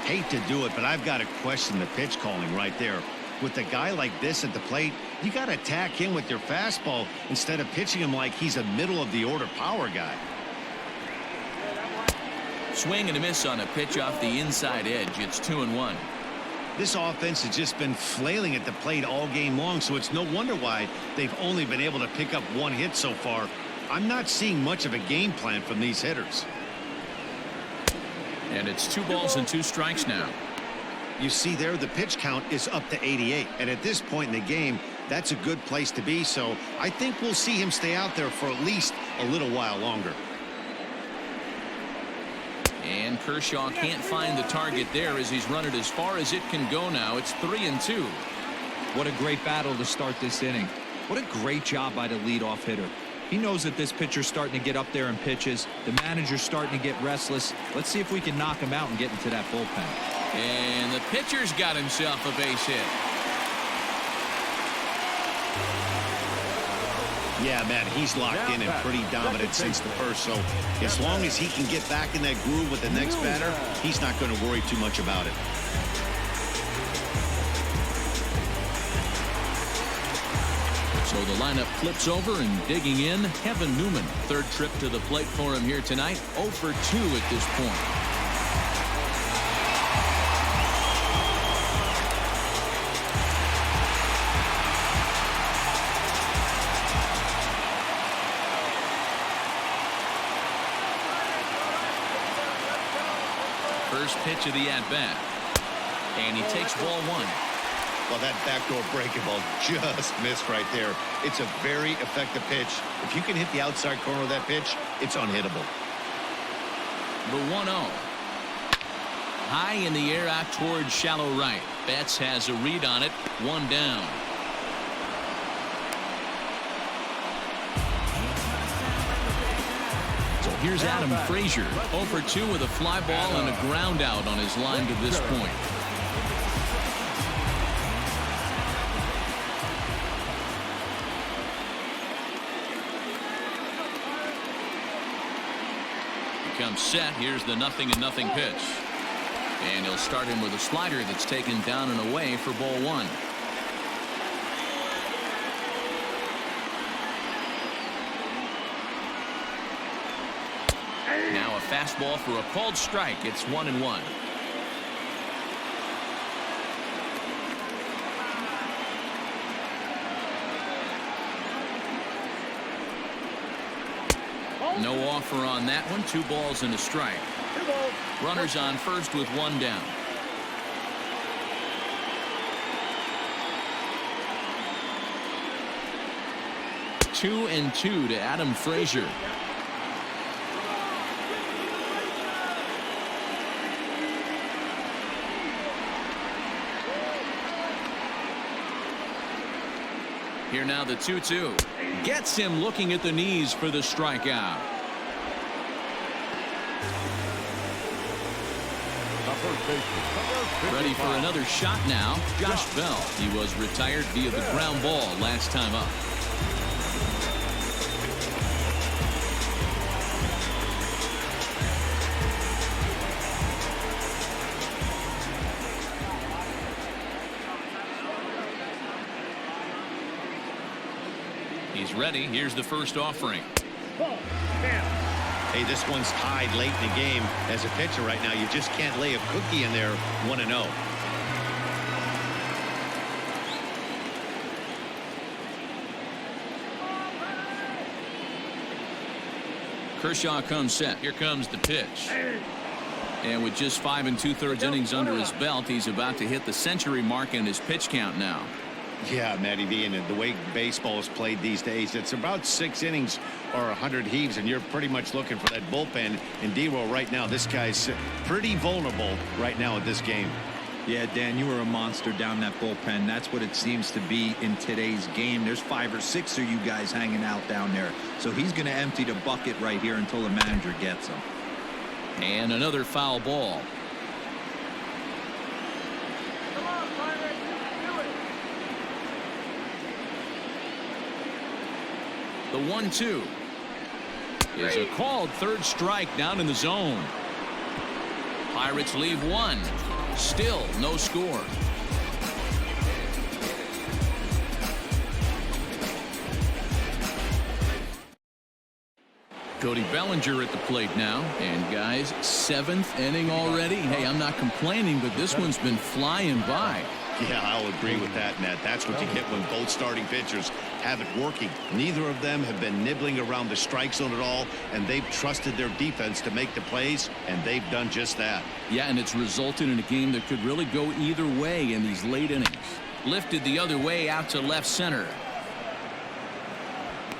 Hate to do it, but I've got to question the pitch calling right there. With a guy like this at the plate, you got to attack him with your fastball instead of pitching him like he's a middle-of-the-order power guy. Swing and a miss on a pitch off the inside edge. It's 2-1. This offense has just been flailing at the plate all game long, so it's no wonder why they've only been able to pick up 1 hit so far. I'm not seeing much of a game plan from these hitters. And it's 2 balls and 2 strikes now. You see there, the pitch count is up to 88, and at this point in the game, that's a good place to be, so I think we'll see him stay out there for at least a little while longer. And Kershaw can't find the target there as he's run it as far as it can go now. It's 3-2. What a great battle to start this inning. What a great job by the leadoff hitter. He knows that this pitcher's starting to get up there in pitches. The manager's starting to get restless. Let's see if we can knock him out and get into that bullpen. And the pitcher's got himself a base hit. Yeah, man, he's locked in and pretty dominant since the first, so as long as he can get back in that groove with the next batter, he's not going to worry too much about it. So the lineup flips over and digging in, Kevin Newman. 3rd trip to the plate for him here tonight. 0 for 2 at this point. First pitch of the at-bat. And he takes ball 1. Well, that backdoor breaking ball just missed right there. It's a very effective pitch. If you can hit the outside corner of that pitch, it's unhittable. The 1-0. High in the air out towards shallow right. Betts has a read on it. 1 down. So here's Adam Frazier. 0 for 2 with a fly ball and a ground out on his line to this point. Comes set. Here's the 0-0 pitch. And he'll start him with a slider that's taken down and away for ball 1. Now a fastball for a called strike. It's 1-1. No offer on that one. 2 balls and a strike. Runners on first with 1 down. Two and 2 to Adam Frazier. Here now the 2-2. Gets him looking at the knees for the strikeout. Ready for another shot now. Josh Bell. He was retired via the ground ball last time up. He's ready. Here's the first offering. Hey, this one's tied late in the game. As a pitcher right now, you just can't lay a cookie in there. 1-0. Kershaw comes set. Here comes the pitch. And with just 5 2/3 innings under his belt, he's about to hit the century mark in his pitch count now. Yeah, Matty V, and the way baseball is played these days, it's about 6 innings or 100 heaves, and you're pretty much looking for that bullpen. And D-Roll right now, this guy's pretty vulnerable right now at this game. Yeah, Dan, you were a monster down that bullpen. That's what it seems to be in today's game. There's 5 or 6 of you guys hanging out down there. So he's going to empty the bucket right here until the manager gets him. And another foul ball. The 1-2 is a called third strike down in the zone. Pirates leave 1. Still no score. Cody Bellinger at the plate now. And guys, 7th inning already. Hey, I'm not complaining, but this one's been flying by. Yeah, I'll agree with that, Matt. That's what you get when both starting pitchers have it working. Neither of them have been nibbling around the strike zone at all, and they've trusted their defense to make the plays, and they've done just that. Yeah, and it's resulted in a game that could really go either way in these late innings. Lifted the other way out to left center.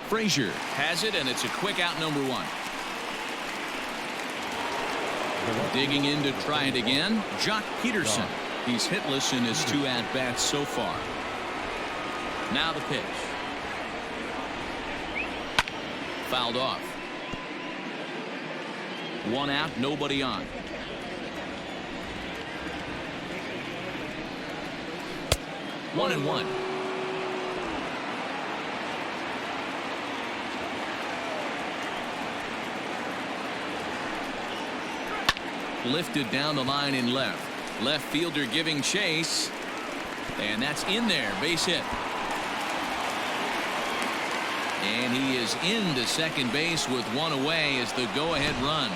Frazier has it, and it's a quick out, number 1. Digging in to try it again, Jock Peterson. He's hitless in his 2 at-bats so far. Now the pitch. Fouled off. 1 out, nobody on. One and 1. Lifted down the line in left. Left fielder giving chase. And that's in there. Base hit. And he is into second base with 1 away as the go-ahead run.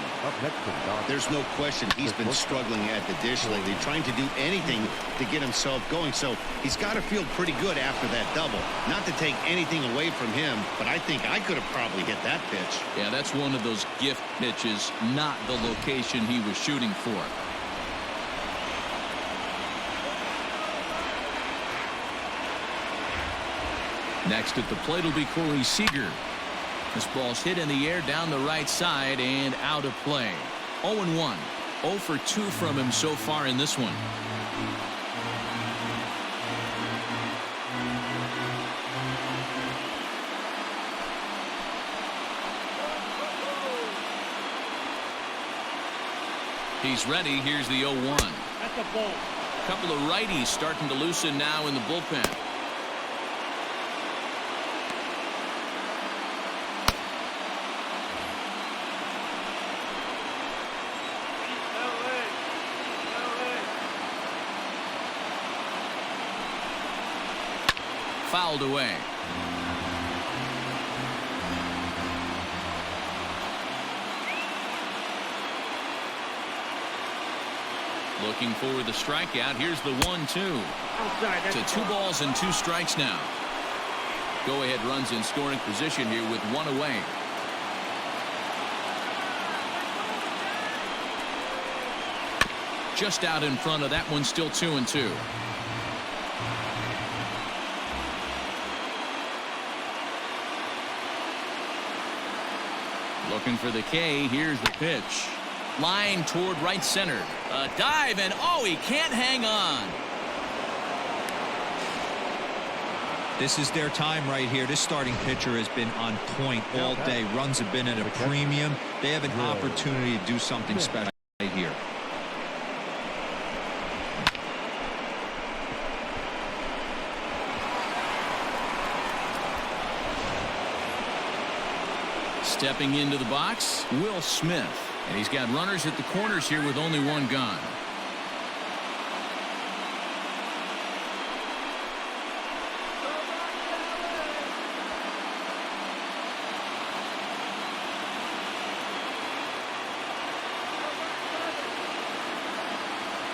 There's no question he's been struggling at the dish lately, trying to do anything to get himself going. So he's got to feel pretty good after that double. Not to take anything away from him, but I think I could have probably hit that pitch. Yeah, that's one of those gift pitches, not the location he was shooting for. Next at the plate will be Corey Seager. This ball's hit in the air down the right side and out of play. 0-1. 0 for 2 from him so far in this one. He's ready. Here's the 0-1. That's a ball. A couple of righties starting to loosen now in the bullpen. Fouled away. Looking for the strikeout. Here's the 1-2. Outside. To 2 balls and 2 strikes now. Go ahead runs in scoring position here with 1 away. Just out in front of that one, still 2-2. Looking for the K. Here's the pitch. Line toward right center. A dive, and oh, he can't hang on. This is their time right here. This starting pitcher has been on point all day. Runs have been at a premium. They have an opportunity to do something special right here. Stepping into the box, Will Smith. And he's got runners at the corners here with only 1 gone.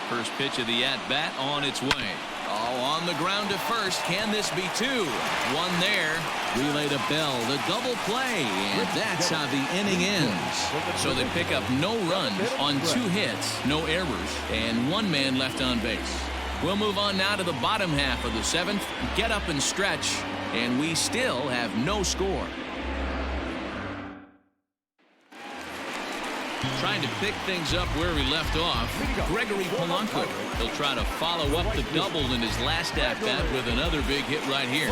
First pitch of the at-bat on its way. Oh, on the ground to first. Can this be 2? 1 there. Relay to Bell. The double play. And that's how the inning ends. So they pick up no runs on 2 hits, no errors, and 1 man left on base. We'll move on now to the bottom half of the 7th. Get up and stretch. And we still have no score. Trying to pick things up where we left off. Gregory Polanco. He'll try to follow up the double in his last at-bat with another big hit right here.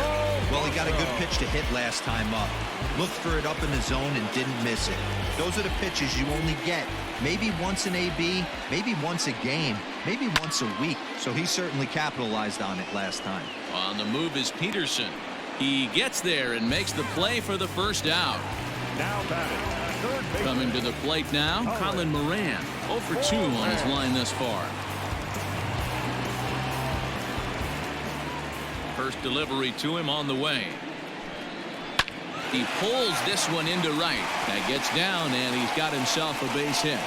Well, he got a good pitch to hit last time up. Looked for it up in the zone and didn't miss it. Those are the pitches you only get. Maybe once an AB, maybe once a game, maybe once a week. So he certainly capitalized on it last time. On the move is Peterson. He gets there and makes the play for the first out. Now batting. Coming to the plate now, Colin Moran. 0 for 2 on his line thus far. First delivery to him on the way. He pulls this one into right. That gets down, and he's got himself a base hit.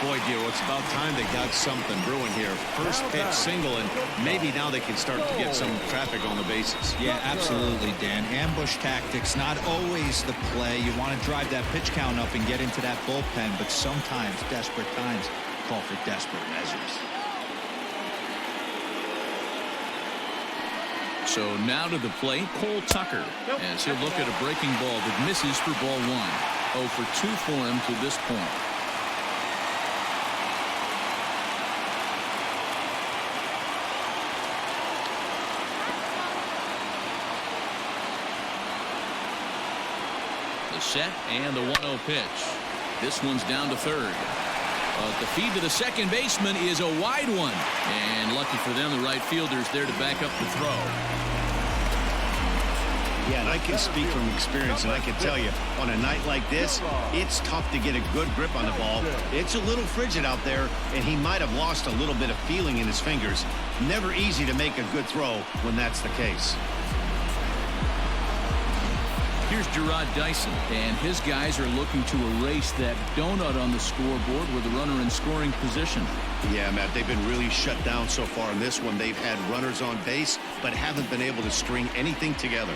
Boy, dear, it's about time they got something brewing here. First pitch single, and maybe now they can start to get some traffic on the bases. Yeah, absolutely, Dan. Ambush tactics, not always the play. You want to drive that pitch count up and get into that bullpen, but sometimes desperate times call for desperate measures. So now to the plate, Cole Tucker, as he'll look at a breaking ball that misses for ball 1. 0 for 2 for him to this point. The set and the 1-0 pitch. This one's down to third. The feed to the second baseman is a wide one. And lucky for them, the right fielder's there to back up the throw. Yeah, and I can speak from experience, and I can tell you, on a night like this, it's tough to get a good grip on the ball. It's a little frigid out there, and he might have lost a little bit of feeling in his fingers. Never easy to make a good throw when that's the case. Here's Gerard Dyson, and his guys are looking to erase that donut on the scoreboard with a runner in scoring position. Yeah, Matt, they've been really shut down so far in this one. They've had runners on base, but haven't been able to string anything together.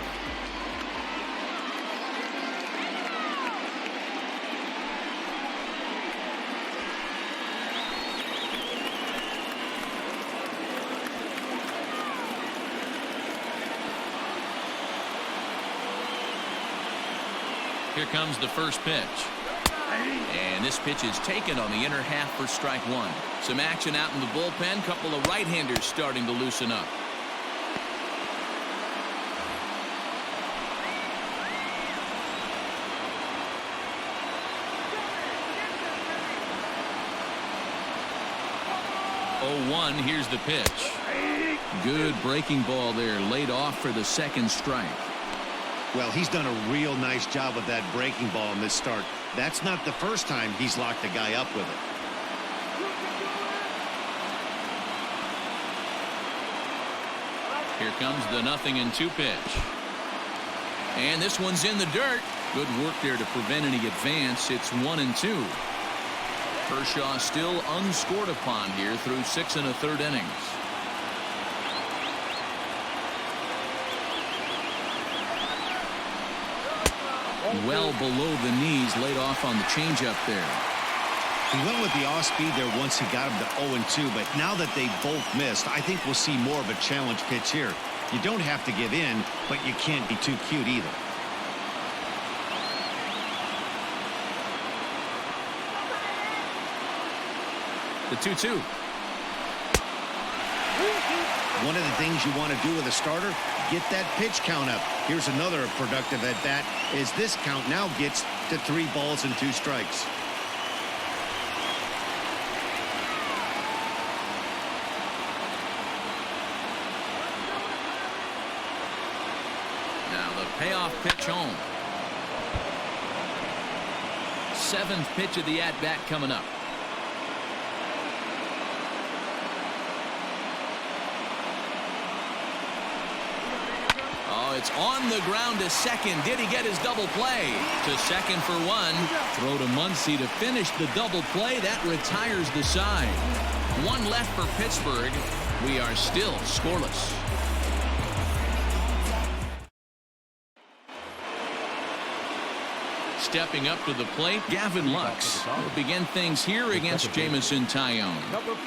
Here comes the first pitch. And this pitch is taken on the inner half for strike one. Some action out in the bullpen. Couple of right-handers starting to loosen up. Oh, 1, here's the pitch. Good breaking ball there, laid off for the second strike. Well, he's done a real nice job with that breaking ball in this start. That's not the first time he's locked a guy up with it. Here comes the 0-2 pitch. And this one's in the dirt. Good work there to prevent any advance. It's 1-2. Kershaw still unscored upon here through 6 1/3 innings. Well below the knees, laid off on the changeup there. He went with the off speed there once he got him to 0-2, but now that they both missed, I think we'll see more of a challenge pitch here. You don't have to give in, but you can't be too cute either. The 2-2. One of the things you want to do with a starter, get that pitch count up. Here's another productive at bat as this count now gets to 3 balls and 2 strikes. Now the payoff pitch home. 7th pitch of the at-bat coming up. It's on the ground to second. Did he get his double play? To second for 1. Throw to Muncy to finish the double play. That retires the side. 1 left for Pittsburgh. We are still scoreless. Stepping up to the plate, Gavin Lux will begin things here against Jameson Taillon.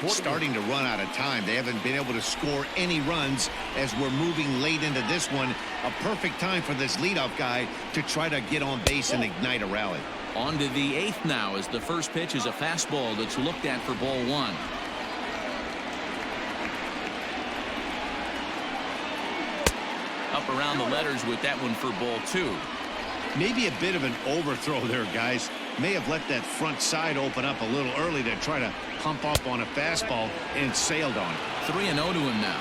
Starting to run out of time. They haven't been able to score any runs as we're moving late into this one. A perfect time for this leadoff guy to try to get on base and ignite a rally. On to the 8th now as the first pitch is a fastball that's looked at for ball 1. Up around the letters with that one for ball 2. Maybe a bit of an overthrow there, guys. May have let that front side open up a little early to try to pump up on a fastball and sailed on it. 3-0 to him now.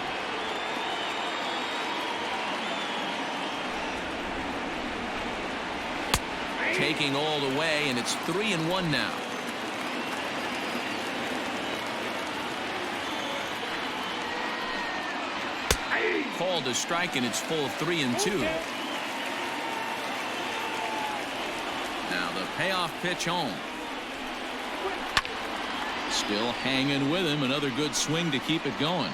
Taking all the way, and it's 3-1 now. Called a strike, and it's full 3-2. Now the payoff pitch home. Still hanging with him. Another good swing to keep it going.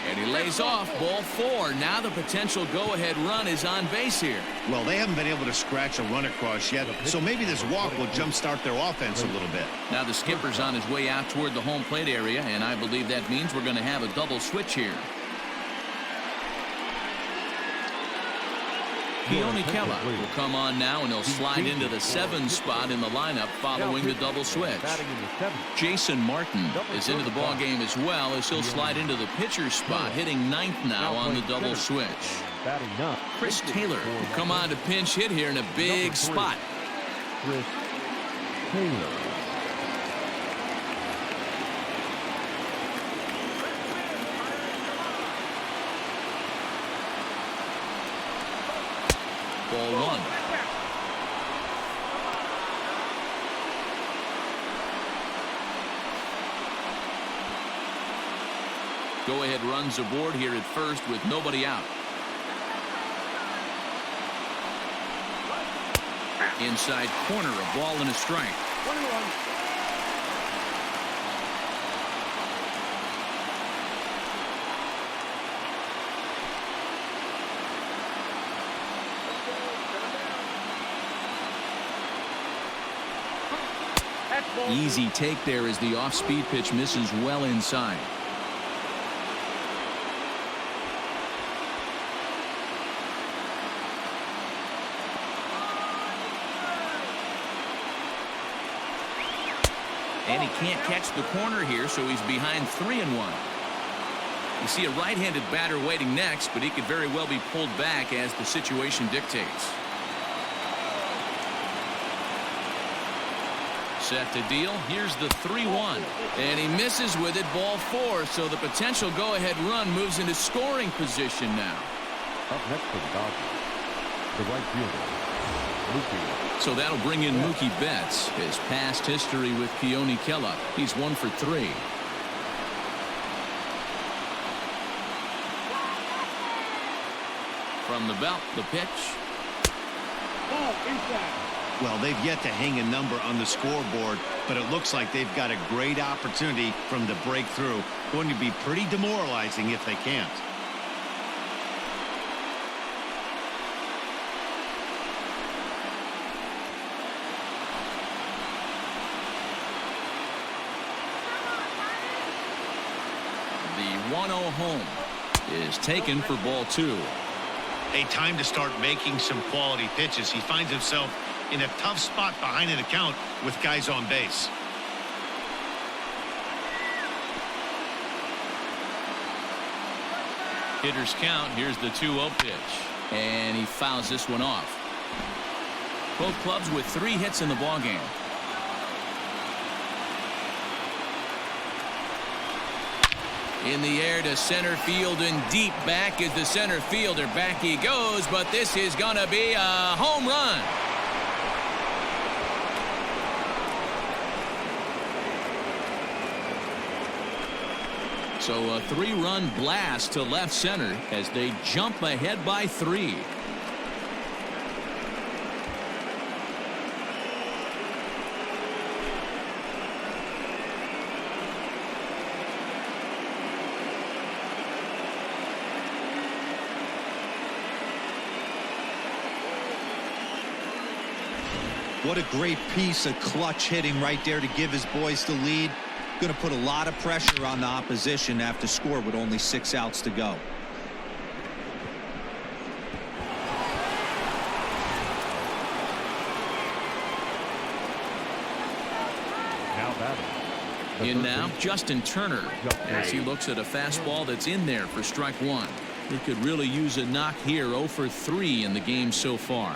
And he lays off. Ball 4. Now the potential go-ahead run is on base here. Well, they haven't been able to scratch a run across yet, so maybe this walk will jumpstart their offense a little bit. Now the skipper's on his way out toward the home plate area, and I believe that means we're going to have a double switch here. Kershaw will come on now, and he'll slide into the 7 spot in the lineup following the double switch. Jason Martin is into the ball game as well, as he'll slide into the pitcher spot, hitting 9th now on the double switch. Chris Taylor will come on to pinch hit here in a big spot. Chris Taylor. Ball 1. Go-ahead runs aboard here at first with nobody out. Inside corner, a ball and a strike. 21. Easy take there as the off-speed pitch misses well inside. And he can't catch the corner here, so he's behind 3-1. You see a right-handed batter waiting next, but he could very well be pulled back as the situation dictates. Set to deal. Here's the 3-1. And he misses with it, ball 4. So the potential go-ahead run moves into scoring position now. Up next for the Dodgers, the right fielder, Mookie. So that'll bring in Mookie Betts. His past history with Keone Keller. He's 1 for 3. From the belt, the pitch. Ball inside. Well, they've yet to hang a number on the scoreboard, but it looks like they've got a great opportunity from the breakthrough. Going to be pretty demoralizing if they can't. The 1-0 home is taken for ball 2. A time to start making some quality pitches. He finds himself in a tough spot behind an account with guys on base. Hitters count. Here's the 2-0 pitch. And he fouls this one off. Both clubs with 3 hits in the ballgame. In the air to center field and deep. Back is the center fielder. Back he goes, but this is going to be a home run. So a 3-run blast to left center as they jump ahead by 3. What a great piece of clutch hitting right there to give his boys the lead. Going to put a lot of pressure on the opposition after score with only 6 outs to go. Now batting. In now, Justin Turner, as he looks at a fastball that's in there for strike 1. He could really use a knock here. 0 for 3 in the game so far.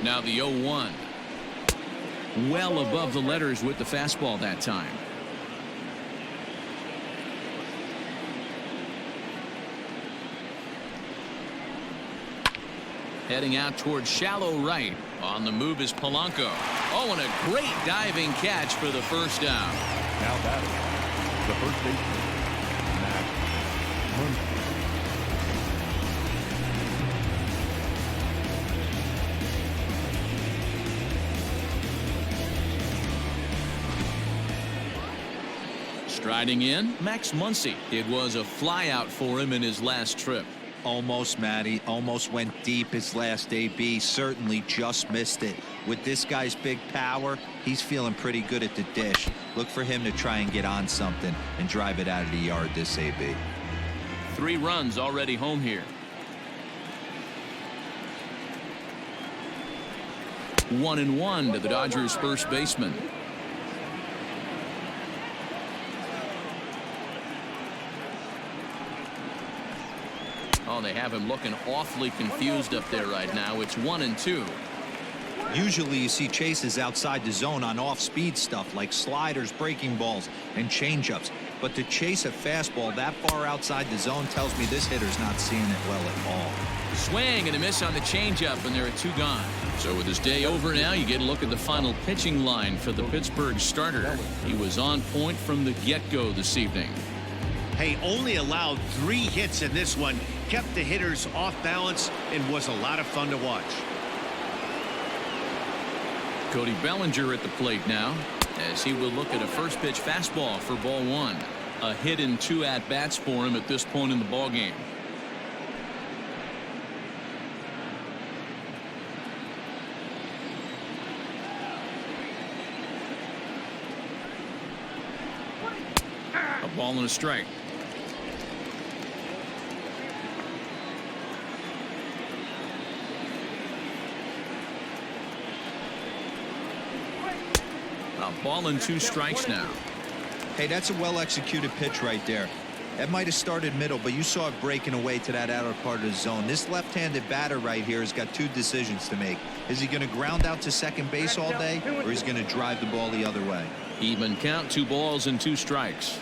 Now the 0-1. Well above the letters with the fastball that time. Heading out towards shallow right. On the move is Polanco. Oh, and a great diving catch for the first out. Now batting. The first baseman, Max Muncy. Striding in, Max Muncy. It was a flyout for him in his last trip. Almost, Matty. Almost went deep his last AB. Certainly just missed it. With this guy's big power, he's feeling pretty good at the dish. Look for him to try and get on something and drive it out of the yard this AB. 3 runs already home here. 1-1 to the Dodgers first baseman. Oh, they have him looking awfully confused up there right now. It's 1-2. Usually you see chases outside the zone on off-speed stuff like sliders, breaking balls, and changeups. But to chase a fastball that far outside the zone tells me this hitter's not seeing it well at all. Swing and a miss on the changeup, and there are 2 gone. So with his day over now, you get a look at the final pitching line for the Pittsburgh starter. He was on point from the get-go this evening. Hey, only allowed 3 hits in this one, kept the hitters off balance, and was a lot of fun to watch. Cody Bellinger at the plate now, as he will look at a first pitch fastball for ball 1. A hit in 2 at-bats for him at this point in the ballgame. A ball and a strike. A ball and 2 strikes now. Hey, that's a well-executed pitch right there. That might have started middle, but you saw it breaking away to that outer part of the zone. This left-handed batter right here has got 2 decisions to make. Is he going to ground out to second base all day, or is he going to drive the ball the other way? Even count, 2 balls and 2 strikes.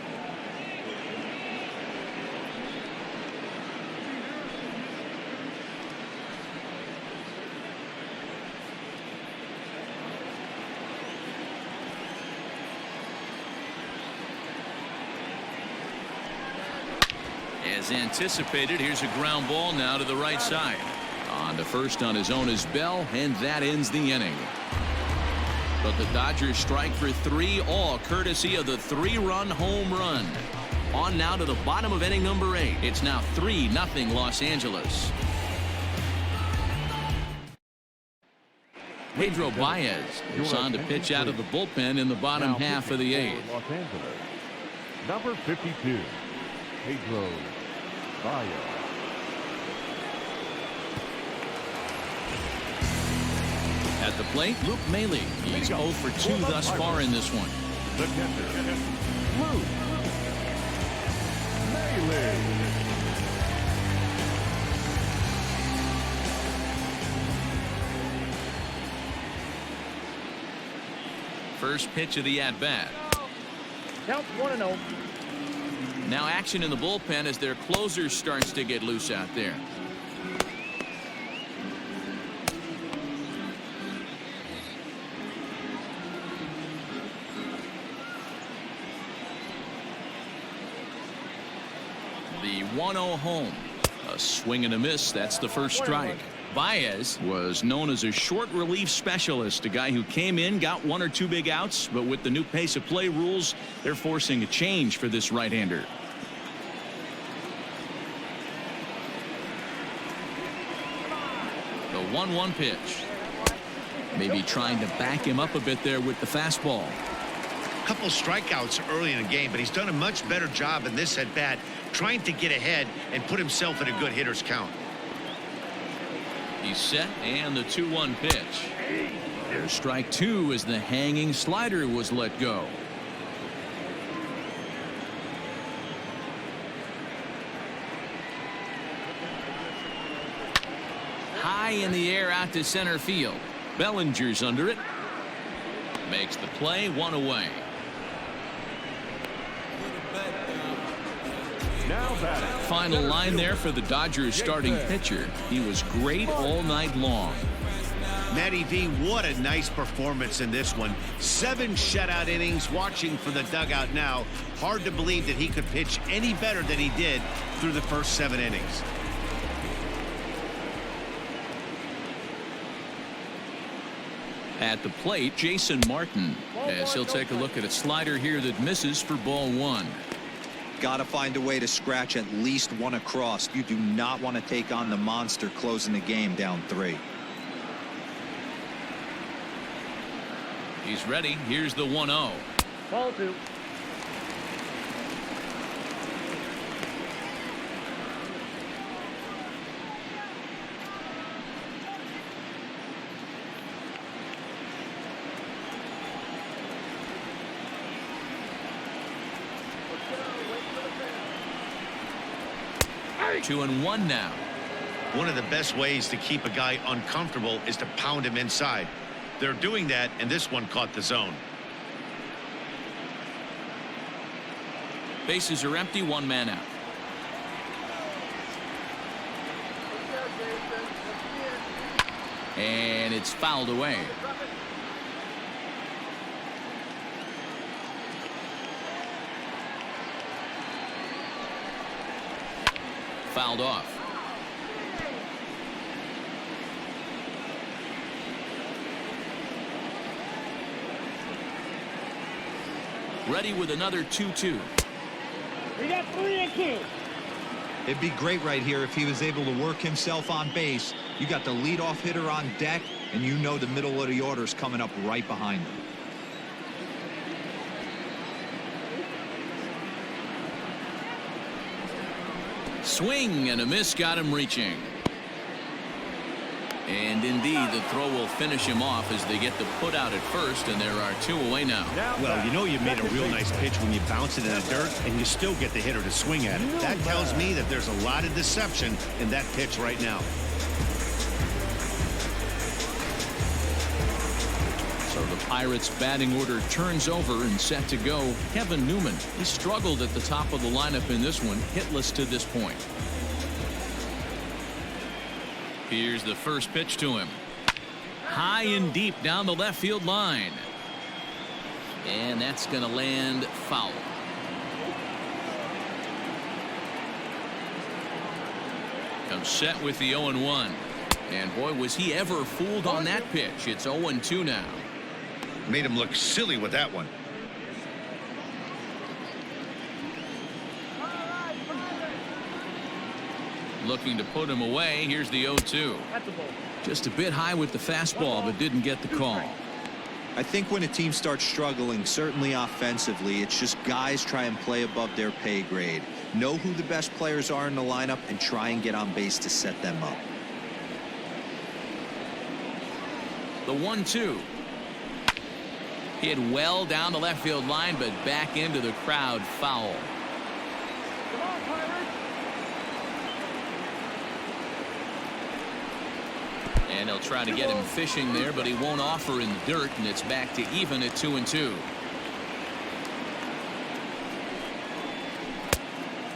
As anticipated, here's a ground ball now to the right side. On to first on his own is Bell, and that ends the inning. But the Dodgers strike for 3, all courtesy of the 3-run home run. On now to the bottom of inning number 8. It's now 3-0 Los Angeles. Pedro Baez is on to pitch out of the bullpen in the bottom half of the 8th. Los Angeles, number 52, Pedro Baez. At the plate, Luke Maile. He's 0 for 2 thus far in this one. The catcher, Luke Maile. First pitch of the at-bat. Count 1-0. Now action in the bullpen as their closer starts to get loose out there. The 1-0 home. A swing and a miss. That's the first strike. Baez was known as a short relief specialist, a guy who came in, got 1 or 2 big outs, but with the new pace of play rules, they're forcing a change for this right-hander. The 1-1 pitch. Maybe trying to back him up a bit there with the fastball. Couple strikeouts early in the game, but he's done a much better job in this at bat trying to get ahead and put himself in a good hitter's count. He's set, and the 2-1 pitch. There's strike 2 as the hanging slider was let go. High in the air out to center field. Bellinger's under it. Makes the play, 1 away. Final line there for the Dodgers starting pitcher. He was great all night long. Matty V, what a nice performance in this one. 7 shutout innings. Watching for the dugout now. Hard to believe that he could pitch any better than he did through the first 7 innings. At the plate, Jason Martin, as he'll take a look at a slider here that misses for ball 1. Got to find a way to scratch at least 1 across. You do not want to take on the monster closing the game down 3. He's ready. Here's the 1-0. Ball 2. Two and 1 now. One of the best ways to keep a guy uncomfortable is to pound him inside. They're doing that, and this one caught the zone. Bases are empty, 1 man out. And it's fouled away. Fouled off. Ready with another 2-2. We got 3 and 2. It'd be great right here if he was able to work himself on base. You got the leadoff hitter on deck, and you know the middle of the order is coming up right behind him. Swing and a miss got him reaching. And indeed, the throw will finish him off as they get the put out at first, and there are 2 away now. Well, you know you made a real nice pitch when you bounce it in the dirt and you still get the hitter to swing at it. That tells me that there's a lot of deception in that pitch right now. So the Pirates batting order turns over and set to go. Kevin Newman, he struggled at the top of the lineup in this one, hitless to this point. Here's the first pitch to him. High and deep down the left field line. And that's going to land foul. Comes set with the 0-1. And boy, was he ever fooled on that pitch. It's 0-2 now. Made him look silly with that one. Looking to put him away. Here's the 0-2. Just a bit high with the fastball, but didn't get the call. I think when a team starts struggling, certainly offensively, it's just guys try and play above their pay grade. Know who the best players are in the lineup and try and get on base to set them up. The 1-2. Hit well down the left field line, but back into the crowd, foul. And he'll try to get him fishing there, but he won't offer in the dirt, and it's back to even at 2-2.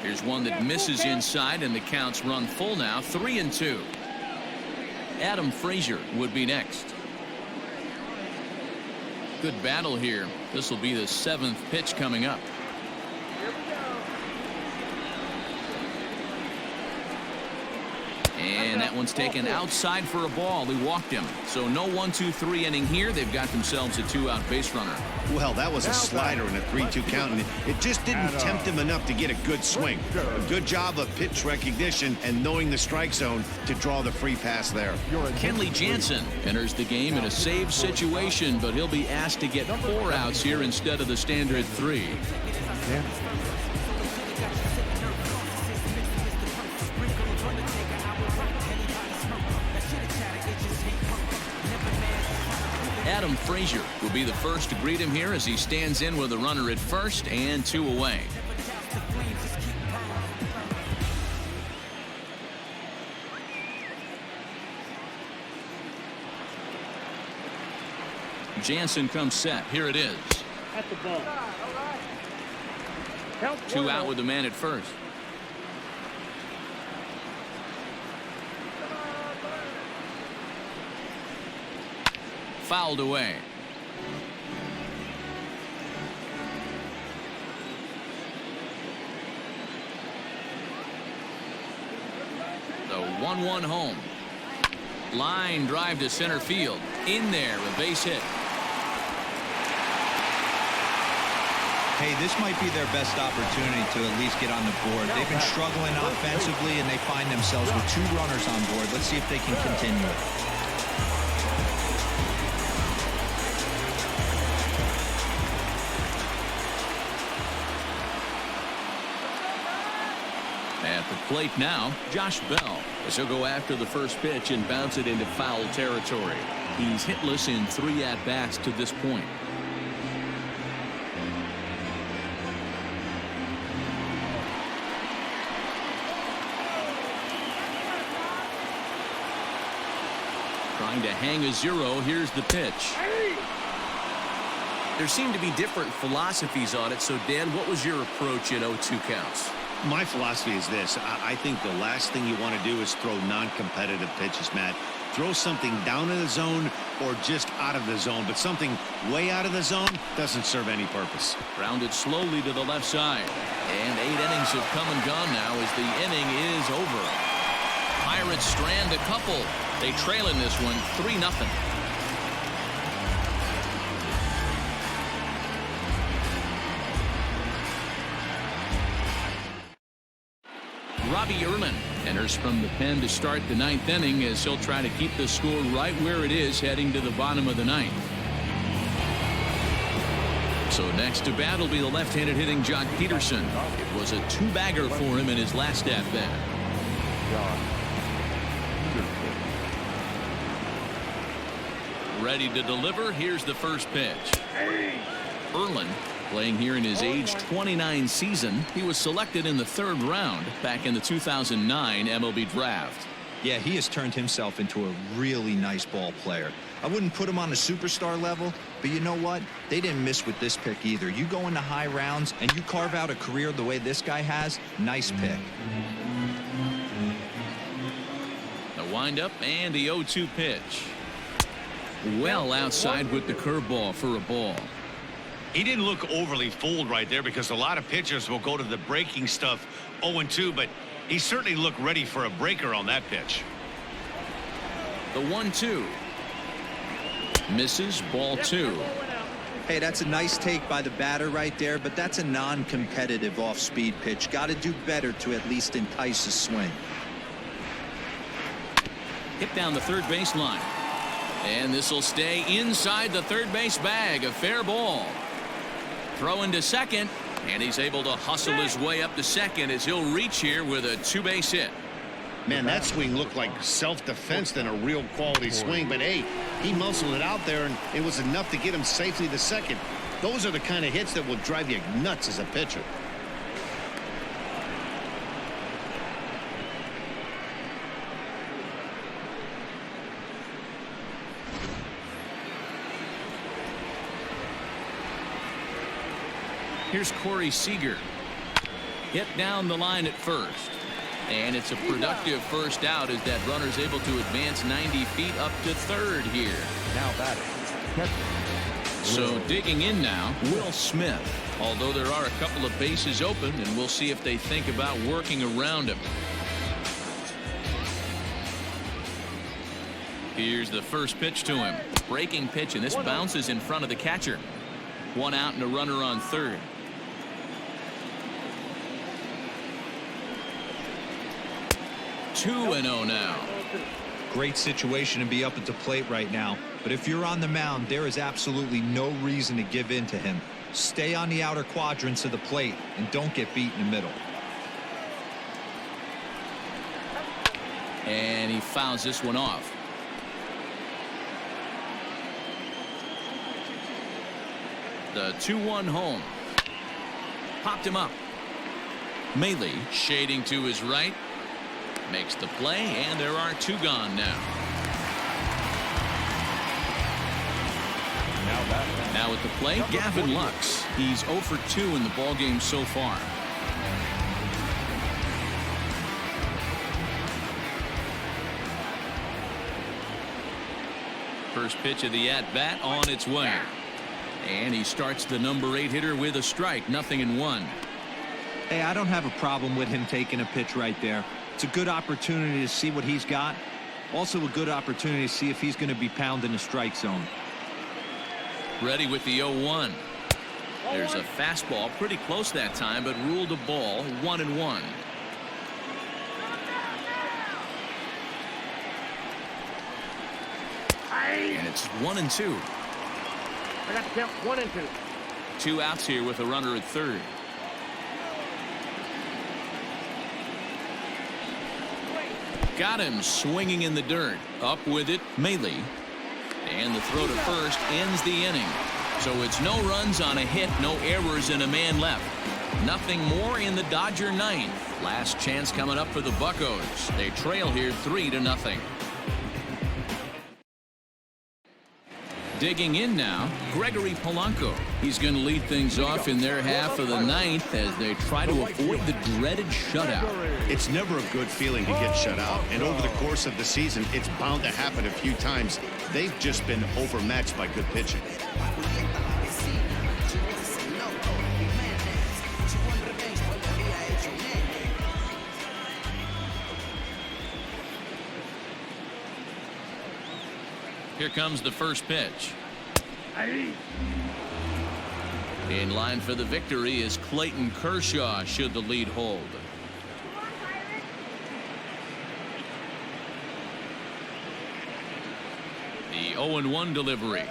Here's one that misses inside, and the count's run full now, 3-2. Adam Frazier would be next. Good battle here. This will be the 7th pitch coming up. And that one's taken outside for a ball. He walked him. So no 1-2-3 inning here. They've got themselves a 2-out base runner. Well, that was a slider in a 3-2 count, and it just didn't tempt him enough to get a good swing. A good job of pitch recognition and knowing the strike zone to draw the free pass there. Kenley Jansen enters the game in a save situation, but he'll be asked to get 4 outs here instead of the standard 3. Adam Frazier will be the first to greet him here as he stands in with a runner at first and 2 away. Jansen comes set. Here it is. At the ball. 2 out with the man at first. Fouled away. The 1-1 home. Line drive to center field. In there, a base hit. Hey, this might be their best opportunity to at least get on the board. They've been struggling offensively, and they find themselves with 2 runners on board. Let's see if they can continue it. At the plate now, Josh Bell, as he'll go after the first pitch and bounce it into foul territory. He's hitless in 3 at-bats to this point. Trying to hang a 0. Here's the pitch. There seem to be different philosophies on it. So, Dan, what was your approach in 0-2 counts? My philosophy is this. I think the last thing you want to do is throw non-competitive pitches, Matt. Throw something down in the zone or just out of the zone, but something way out of the zone doesn't serve any purpose. Grounded slowly to the left side. And 8 innings have come and gone now as the inning is over. Pirates strand a couple. They trail in this one 3-0. Robbie Erlin enters from the pen to start the 9th inning as he'll try to keep the score right where it is heading to the bottom of the 9th. So next to bat will be the left-handed hitting Jock Peterson. It was a 2-bagger for him in his last at-bat. Ready to deliver. Here's the first pitch. Erlin, playing here in his age 29 season. He was selected in the 3rd round back in the 2009 MLB draft. Yeah, he has turned himself into a really nice ball player. I wouldn't put him on a superstar level, but you know what? They didn't miss with this pick either. You go into high rounds and you carve out a career the way this guy has. Nice pick. The windup and the 0-2 pitch. Well outside with the curveball for a ball. He didn't look overly fooled right there because a lot of pitchers will go to the breaking stuff 0-2, but he certainly looked ready for a breaker on that pitch. The 1-2. Misses, ball 2. Hey, that's a nice take by the batter right there, but that's a non-competitive off-speed pitch. Got to do better to at least entice a swing. Hit down the third base line. And this will stay inside the third base bag. A fair ball. Throw into second, and he's able to hustle his way up to second as he'll reach here with a 2-base hit. Man, that swing looked like self-defense than a real quality swing, but hey, he muscled it out there, and it was enough to get him safely to second. Those are the kind of hits that will drive you nuts as a pitcher. Here's Corey Seager. Hit down the line at first. And it's a productive first out as that runner's able to advance 90 feet up to third here. Now batting. So digging in now, Will Smith. Although there are a couple of bases open, and we'll see if they think about working around him. Here's the first pitch to him. Breaking pitch, and this bounces in front of the catcher. 1 out and a runner on third. Two and 0 now. Great situation to be up at the plate right now, but if you're on the mound, there is absolutely no reason to give in to him. Stay on the outer quadrants of the plate and don't get beat in the middle. And he fouls this one off. The 2-1 home. Popped him up. Mailey shading to his right. Makes the play, and there are 2 gone now. Now at the plate, Gavin Lux. He's 0 for 2 in the ballgame so far. First pitch of the at-bat on its way. And he starts the number 8 hitter with a strike. 0-1. Hey, I don't have a problem with him taking a pitch right there. It's a good opportunity to see what he's got. Also a good opportunity to see if he's going to be pounding the strike zone. Ready with the 0-1. There's a fastball pretty close that time, but ruled a ball. 1-1. And it's 1-2. I got the count 1-2. 2 outs here with a runner at third. Got him swinging in the dirt. Up with it, Mailey. And the throw to first ends the inning. So it's no runs on a hit, no errors, and a man left. Nothing more in the Dodger ninth. Last chance coming up for the Buccos. They trail here 3-0. Digging in now, Gregory Polanco. He's going to lead things off in their half of the ninth as they try to avoid the dreaded shutout. It's never a good feeling to get shut out, and over the course of the season, it's bound to happen a few times. They've just been overmatched by good pitching. Here comes the first pitch. In line for the victory is Clayton Kershaw should the lead hold. The 0-1 delivery.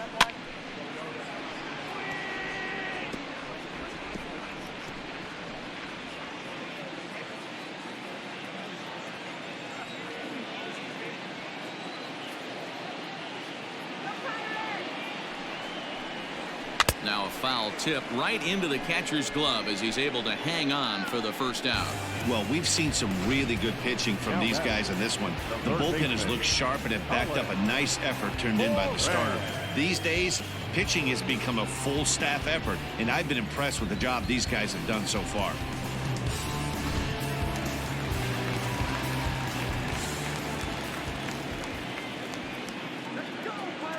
foul tip right into the catcher's glove as he's able to hang on for the first out. Well, we've seen some really good pitching from these guys in this one. The bullpen has looked sharp and have backed up a nice effort turned in by the starter. These days, pitching has become a full staff effort, and I've been impressed with the job these guys have done so far.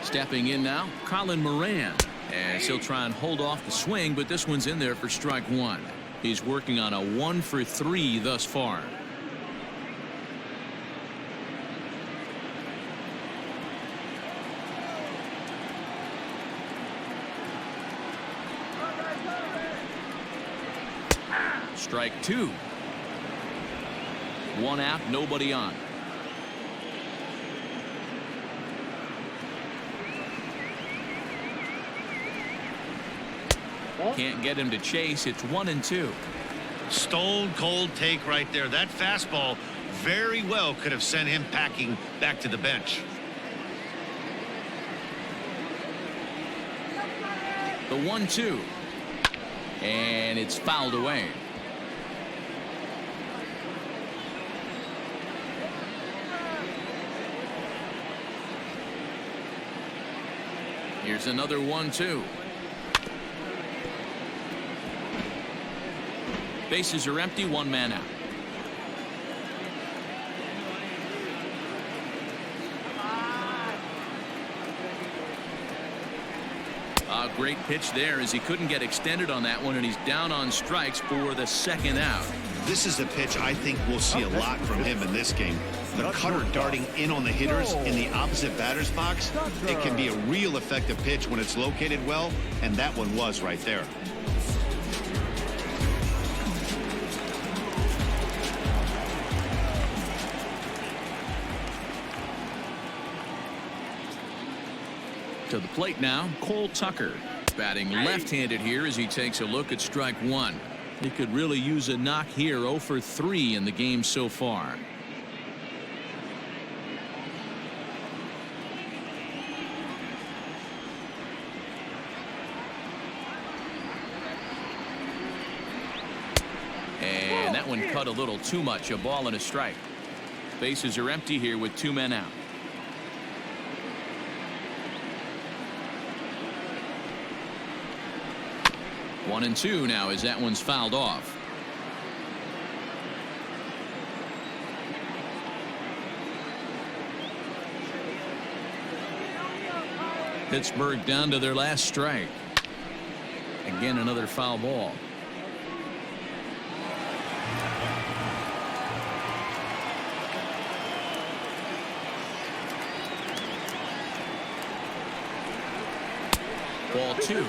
Stepping in now, Colin Moran, as he'll try and hold off the swing, but this one's in there for strike one. He's working on a 1-for-3 thus far. Strike two. One out, nobody on. Can't get him to chase. It's 1-2. Stone cold take right there. That fastball very well could have sent him packing back to the bench. The 1-2. And it's fouled away. Here's another 1-2. Bases are empty, one man out. A great pitch there as he couldn't get extended on that one, and he's down on strikes for the second out. This is a pitch I think we'll see a lot from him in this game. The cutter darting in on the hitters in the opposite batter's box. It can be a real effective pitch when it's located well, and that one was right there. To the plate now, Cole Tucker, batting left-handed here as he takes a look at strike one. He could really use a knock here. 0-for-3 in the game so far. And that one cut a little too much. A ball and a strike. Bases are empty here with two men out. 1-2 now as that one's fouled off. Pittsburgh down to their last strike. Again, another foul ball. Ball two.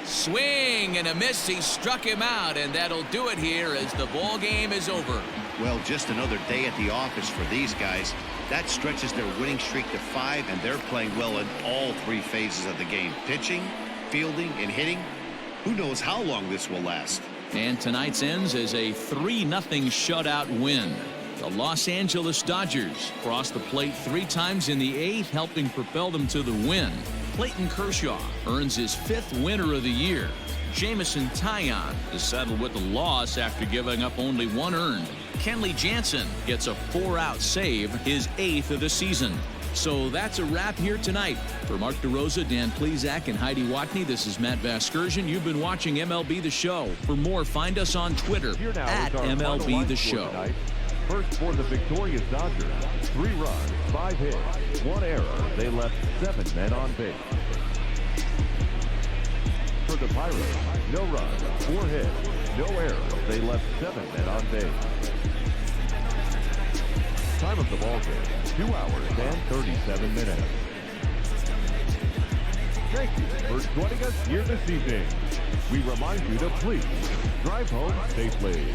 Swing and a miss. He struck him out, and that'll do it here as the ball game is over. Well, just another day at the office for these guys. That stretches their winning streak to 5, and they're playing well in all three phases of the game. Pitching, fielding, and hitting. Who knows how long this will last. And tonight's ends as a 3-0 shutout win. The Los Angeles Dodgers crossed the plate 3 times in the 8th, helping propel them to the win. Clayton Kershaw earns his 5th winner of the year. Jameson Taillon is settled with the loss after giving up only 1 earned. Jameson gets a 4-out save, his 8th of the season. So that's a wrap here tonight. For Mark DeRosa, Dan Plesac, and Heidi Watney, this is Matt Vasgersian. You've been watching MLB The Show. For more, find us on Twitter at MLB The Show. First for the victorious Dodgers, 3 runs, 5 hits, 1 error. They left 7 men on base. For the Pirates, no runs, 4 hits, no errors. They left 7 men on base. Time of the ball game, 2 hours and 37 minutes. Thank you for joining us here this evening. We remind you to please drive home safely.